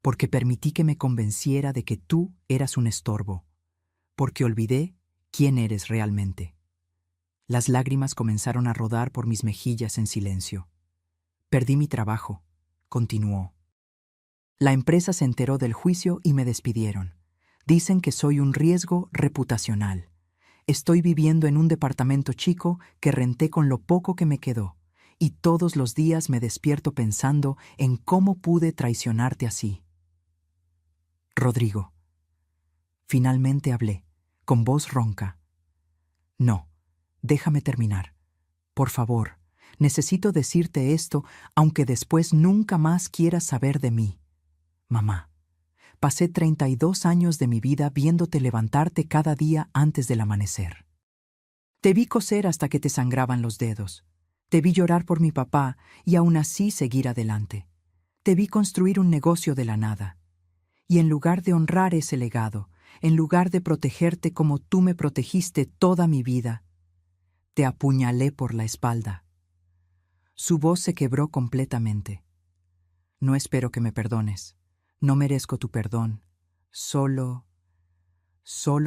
porque permití que me convenciera de que tú eras un estorbo, porque olvidé quién eres realmente. Las lágrimas comenzaron a rodar por mis mejillas en silencio. Perdí mi trabajo, continuó. La empresa se enteró del juicio y me despidieron. Dicen que soy un riesgo reputacional. Estoy viviendo en un departamento chico que renté con lo poco que me quedó, y todos los días me despierto pensando en cómo pude traicionarte así. Rodrigo. Finalmente hablé, con voz ronca. No, déjame terminar. Por favor, necesito decirte esto, aunque después nunca más quieras saber de mí. Mamá, pasé 32 años de mi vida viéndote levantarte cada día antes del amanecer. Te vi coser hasta que te sangraban los dedos. Te vi llorar por mi papá y aún así seguir adelante. Te vi construir un negocio de la nada. Y en lugar de honrar ese legado, en lugar de protegerte como tú me protegiste toda mi vida, te apuñalé por la espalda. Su voz se quebró completamente. No espero que me perdones. No merezco tu perdón. Solo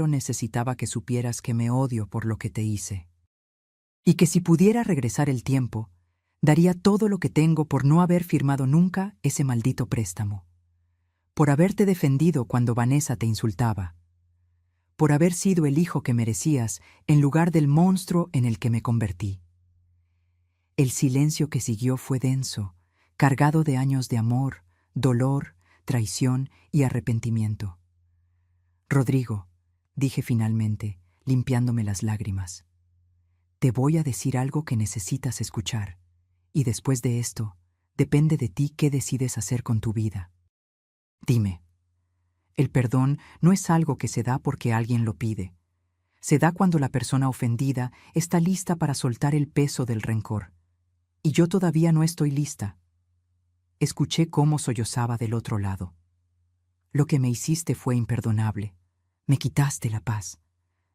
necesitaba que supieras que me odio por lo que te hice. Y que si pudiera regresar el tiempo, daría todo lo que tengo por no haber firmado nunca ese maldito préstamo. Por haberte defendido cuando Vanessa te insultaba. Por haber sido el hijo que merecías en lugar del monstruo en el que me convertí. El silencio que siguió fue denso, cargado de años de amor, dolor, traición y arrepentimiento. Rodrigo, dije finalmente, limpiándome las lágrimas. Te voy a decir algo que necesitas escuchar, y después de esto, depende de ti qué decides hacer con tu vida. Dime, el perdón no es algo que se da porque alguien lo pide. Se da cuando la persona ofendida está lista para soltar el peso del rencor. Y yo todavía no estoy lista. Escuché cómo sollozaba del otro lado. Lo que me hiciste fue imperdonable. Me quitaste la paz.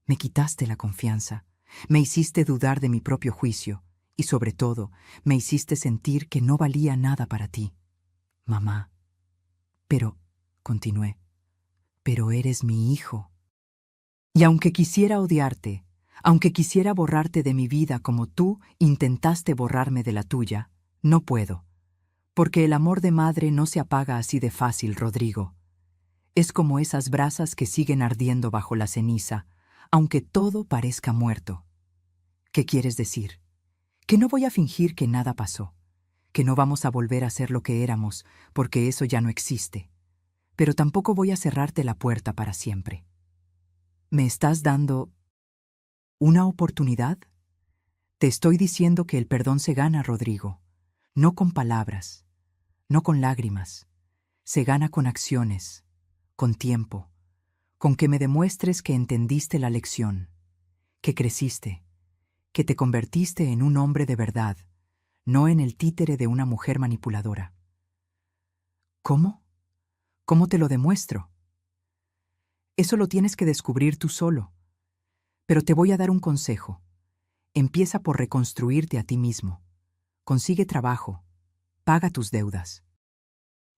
Me quitaste la confianza. Me hiciste dudar de mi propio juicio. Y sobre todo, me hiciste sentir que no valía nada para ti. Mamá. Pero, continué, pero eres mi hijo. Y aunque quisiera odiarte, aunque quisiera borrarte de mi vida como tú intentaste borrarme de la tuya, no puedo. Porque el amor de madre no se apaga así de fácil, Rodrigo. Es como esas brasas que siguen ardiendo bajo la ceniza, aunque todo parezca muerto. ¿Qué quieres decir? Que no voy a fingir que nada pasó, que no vamos a volver a ser lo que éramos, porque eso ya no existe. Pero tampoco voy a cerrarte la puerta para siempre. ¿Me estás dando una oportunidad? Te estoy diciendo que el perdón se gana, Rodrigo, no con palabras, no con lágrimas. Se gana con acciones, con tiempo, con que me demuestres que entendiste la lección, que creciste, que te convertiste en un hombre de verdad, no en el títere de una mujer manipuladora. ¿Cómo? ¿Cómo te lo demuestro? Eso lo tienes que descubrir tú solo. Pero te voy a dar un consejo. Empieza por reconstruirte a ti mismo. Consigue trabajo. Paga tus deudas.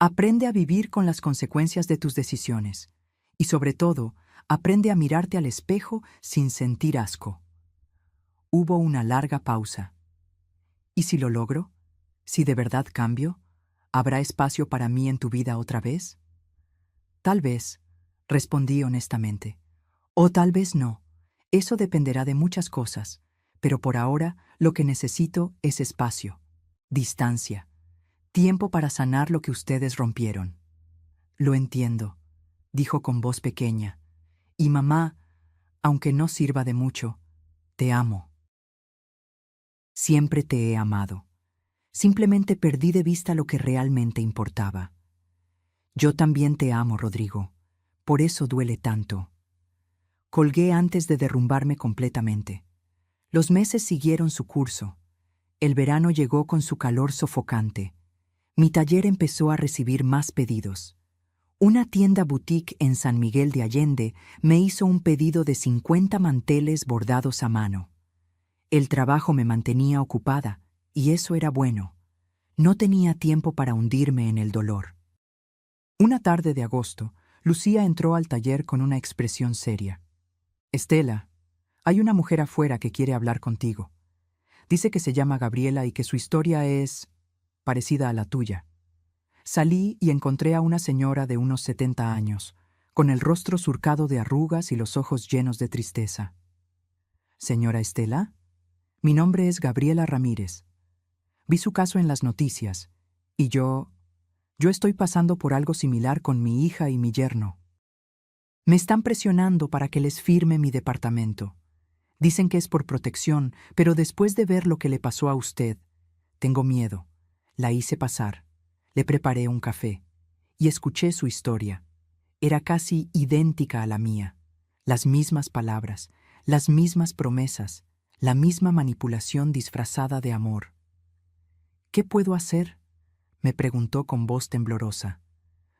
Aprende a vivir con las consecuencias de tus decisiones. Y sobre todo, aprende a mirarte al espejo sin sentir asco. Hubo una larga pausa. ¿Y si lo logro? ¿Si de verdad cambio? ¿Habrá espacio para mí en tu vida otra vez? Tal vez, respondí honestamente. O tal vez no. Eso dependerá de muchas cosas. Pero por ahora, lo que necesito es espacio, distancia, tiempo para sanar lo que ustedes rompieron. Lo entiendo, dijo con voz pequeña. Y mamá, aunque no sirva de mucho, te amo. Siempre te he amado. Simplemente perdí de vista lo que realmente importaba. Yo también te amo, Rodrigo. Por eso duele tanto. Colgué antes de derrumbarme completamente. Los meses siguieron su curso. El verano llegó con su calor sofocante. Mi taller empezó a recibir más pedidos. Una tienda boutique en San Miguel de Allende me hizo un pedido de 50 manteles bordados a mano. El trabajo me mantenía ocupada, y eso era bueno. No tenía tiempo para hundirme en el dolor. Una tarde de agosto, Lucía entró al taller con una expresión seria. «Estela, hay una mujer afuera que quiere hablar contigo. Dice que se llama Gabriela y que su historia es parecida a la tuya». Salí y encontré a una señora de unos 70 años, con el rostro surcado de arrugas y los ojos llenos de tristeza. «Señora Estela, mi nombre es Gabriela Ramírez. Vi su caso en las noticias, y yo estoy pasando por algo similar con mi hija y mi yerno. Me están presionando para que les firme mi departamento. Dicen que es por protección, pero después de ver lo que le pasó a usted, tengo miedo. La hice pasar, le preparé un café, y escuché su historia. Era casi idéntica a la mía. Las mismas palabras, las mismas promesas, la misma manipulación disfrazada de amor. «¿Qué puedo hacer?», me preguntó con voz temblorosa.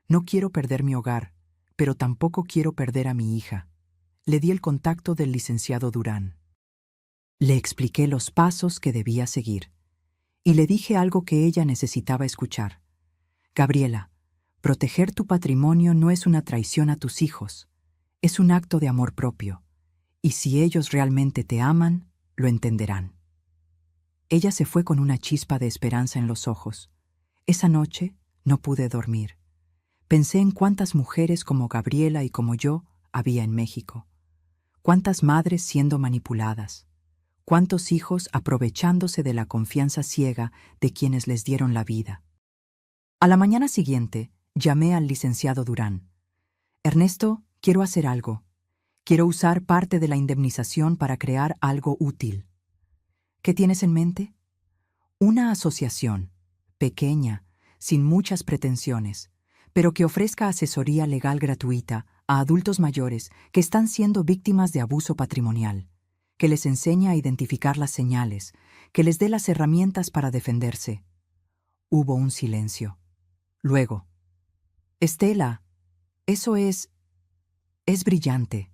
«No quiero perder mi hogar, pero tampoco quiero perder a mi hija». Le di el contacto del licenciado Durán. Le expliqué los pasos que debía seguir, y le dije algo que ella necesitaba escuchar. «Gabriela, proteger tu patrimonio no es una traición a tus hijos, es un acto de amor propio, y si ellos realmente te aman, lo entenderán». Ella se fue con una chispa de esperanza en los ojos. Esa noche no pude dormir. Pensé en cuántas mujeres como Gabriela y como yo había en México. Cuántas madres siendo manipuladas. Cuántos hijos aprovechándose de la confianza ciega de quienes les dieron la vida. A la mañana siguiente, llamé al licenciado Durán. «Ernesto, quiero hacer algo. Quiero usar parte de la indemnización para crear algo útil». «¿Qué tienes en mente?» «Una asociación, pequeña, sin muchas pretensiones, pero que ofrezca asesoría legal gratuita a adultos mayores que están siendo víctimas de abuso patrimonial, que les enseñe a identificar las señales, que les dé las herramientas para defenderse». Hubo un silencio. Luego, «Estela, eso es brillante.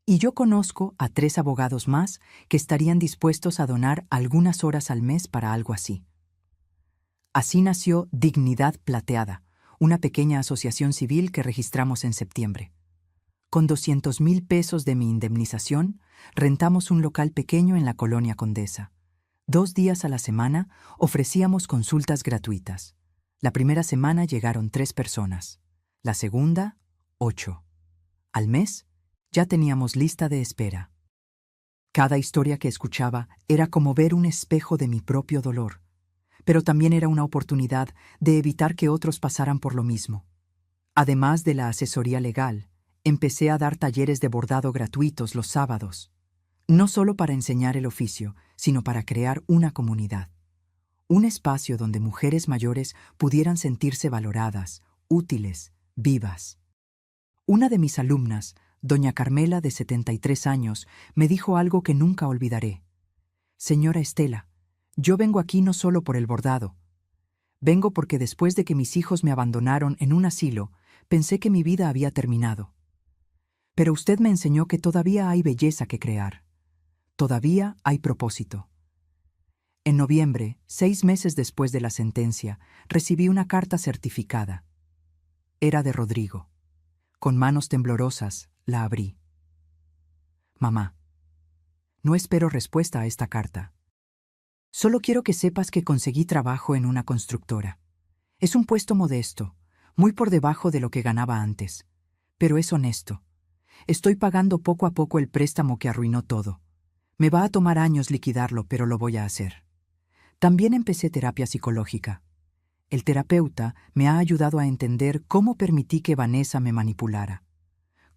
Y yo conozco a 3 abogados más que estarían dispuestos a donar algunas horas al mes para algo así». Así nació Dignidad Plateada, una pequeña asociación civil que registramos en septiembre. Con 200,000 pesos de mi indemnización, rentamos un local pequeño en la Colonia Condesa. 2 días a la semana ofrecíamos consultas gratuitas. La primera semana llegaron 3 personas, la segunda, 8. Al mes, ya teníamos lista de espera. Cada historia que escuchaba era como ver un espejo de mi propio dolor, pero también era una oportunidad de evitar que otros pasaran por lo mismo. Además de la asesoría legal, empecé a dar talleres de bordado gratuitos los sábados, no solo para enseñar el oficio, sino para crear una comunidad. Un espacio donde mujeres mayores pudieran sentirse valoradas, útiles, vivas. Una de mis alumnas, doña Carmela, de 73 años, me dijo algo que nunca olvidaré. «Señora Estela, yo vengo aquí no solo por el bordado. Vengo porque después de que mis hijos me abandonaron en un asilo, pensé que mi vida había terminado. Pero usted me enseñó que todavía hay belleza que crear. Todavía hay propósito. En noviembre, 6 meses después de la sentencia, recibí una carta certificada. Era de Rodrigo. Con manos temblorosas, la abrí. Mamá, no espero respuesta a esta carta. Solo quiero que sepas que conseguí trabajo en una constructora. Es un puesto modesto, muy por debajo de lo que ganaba antes, pero es honesto. Estoy pagando poco a poco el préstamo que arruinó todo. Me va a tomar años liquidarlo, pero lo voy a hacer. También empecé terapia psicológica. El terapeuta me ha ayudado a entender cómo permití que Vanessa me manipulara,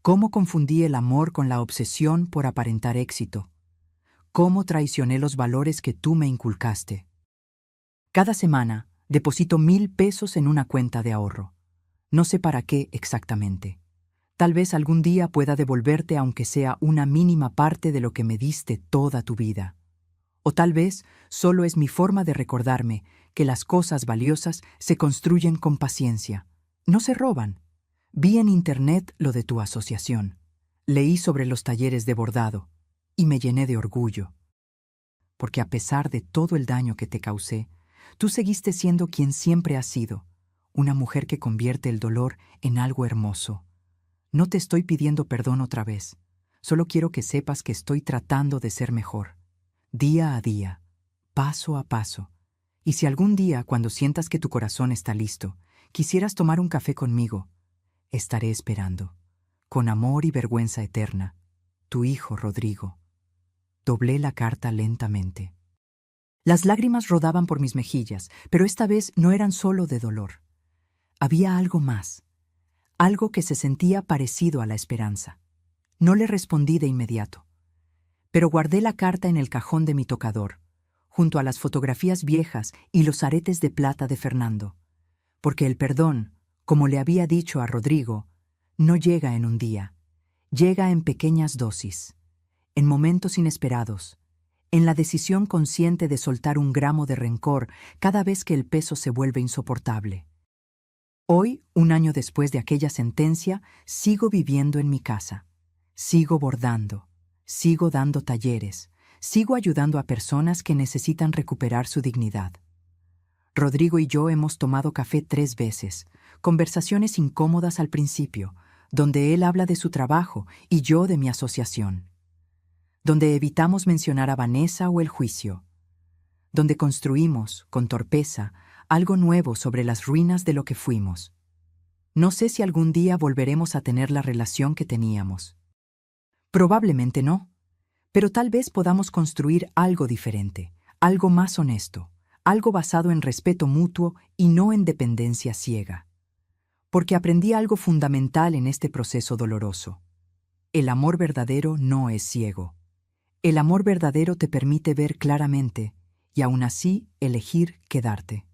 cómo confundí el amor con la obsesión por aparentar éxito, cómo traicioné los valores que tú me inculcaste. Cada semana deposito 1,000 pesos en una cuenta de ahorro. No sé para qué exactamente. Tal vez algún día pueda devolverte aunque sea una mínima parte de lo que me diste toda tu vida. O tal vez solo es mi forma de recordarme que las cosas valiosas se construyen con paciencia. No se roban. Vi en internet lo de tu asociación. Leí sobre los talleres de bordado y me llené de orgullo. Porque a pesar de todo el daño que te causé, tú seguiste siendo quien siempre has sido, una mujer que convierte el dolor en algo hermoso. No te estoy pidiendo perdón otra vez. Solo quiero que sepas que estoy tratando de ser mejor. Día a día, paso a paso. Y si algún día, cuando sientas que tu corazón está listo, quisieras tomar un café conmigo, estaré esperando. Con amor y vergüenza eterna, tu hijo Rodrigo. Doblé la carta lentamente. Las lágrimas rodaban por mis mejillas, pero esta vez no eran solo de dolor. Había algo más, algo que se sentía parecido a la esperanza. No le respondí de inmediato, pero guardé la carta en el cajón de mi tocador, junto a las fotografías viejas y los aretes de plata de Fernando, porque el perdón, como le había dicho a Rodrigo, no llega en un día, llega en pequeñas dosis, en momentos inesperados, en la decisión consciente de soltar 1 gramo de rencor cada vez que el peso se vuelve insoportable. Hoy, 1 año después de aquella sentencia, sigo viviendo en mi casa, sigo bordando, sigo dando talleres, sigo ayudando a personas que necesitan recuperar su dignidad. Rodrigo y yo hemos tomado café 3 veces, conversaciones incómodas al principio, donde él habla de su trabajo y yo de mi asociación, donde evitamos mencionar a Vanessa o el juicio, donde construimos, con torpeza, algo nuevo sobre las ruinas de lo que fuimos. No sé si algún día volveremos a tener la relación que teníamos. Probablemente no, pero tal vez podamos construir algo diferente, algo más honesto, algo basado en respeto mutuo y no en dependencia ciega. Porque aprendí algo fundamental en este proceso doloroso. El amor verdadero no es ciego. El amor verdadero te permite ver claramente y aún así elegir quedarte.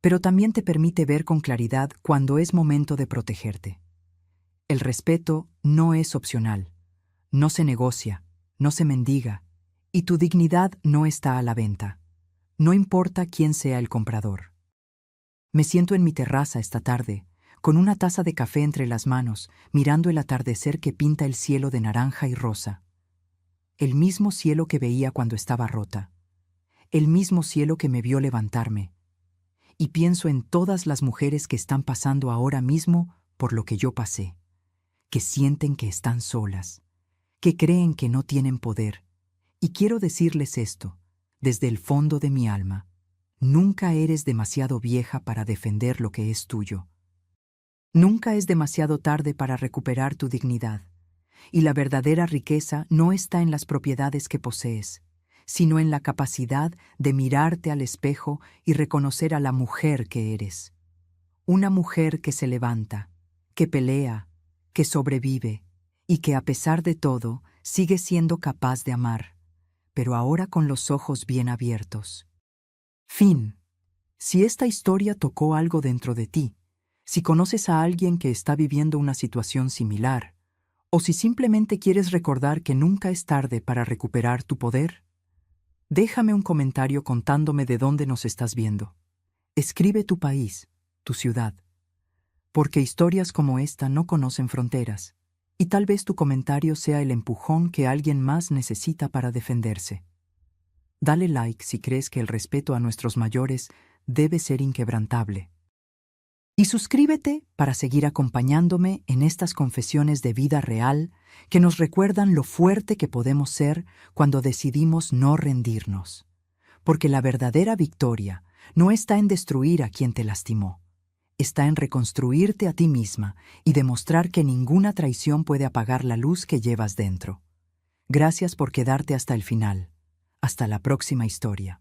Pero también te permite ver con claridad cuando es momento de protegerte. El respeto no es opcional, no se negocia, no se mendiga, y tu dignidad no está a la venta. No importa quién sea el comprador. Me siento en mi terraza esta tarde, con una taza de café entre las manos, mirando el atardecer que pinta el cielo de naranja y rosa. El mismo cielo que veía cuando estaba rota. El mismo cielo que me vio levantarme. Y pienso en todas las mujeres que están pasando ahora mismo por lo que yo pasé, que sienten que están solas, que creen que no tienen poder. Y quiero decirles esto, desde el fondo de mi alma: nunca eres demasiado vieja para defender lo que es tuyo. Nunca es demasiado tarde para recuperar tu dignidad. Y la verdadera riqueza no está en las propiedades que posees, sino en la capacidad de mirarte al espejo y reconocer a la mujer que eres. Una mujer que se levanta, que pelea, que sobrevive y que a pesar de todo sigue siendo capaz de amar, pero ahora con los ojos bien abiertos. Fin. Si esta historia tocó algo dentro de ti, si conoces a alguien que está viviendo una situación similar, o si simplemente quieres recordar que nunca es tarde para recuperar tu poder, déjame un comentario contándome de dónde nos estás viendo. Escribe tu país, tu ciudad, porque historias como esta no conocen fronteras, y tal vez tu comentario sea el empujón que alguien más necesita para defenderse. Dale like si crees que el respeto a nuestros mayores debe ser inquebrantable. Y suscríbete para seguir acompañándome en estas confesiones de vida real que nos recuerdan lo fuerte que podemos ser cuando decidimos no rendirnos. Porque la verdadera victoria no está en destruir a quien te lastimó, está en reconstruirte a ti misma y demostrar que ninguna traición puede apagar la luz que llevas dentro. Gracias por quedarte hasta el final. Hasta la próxima historia.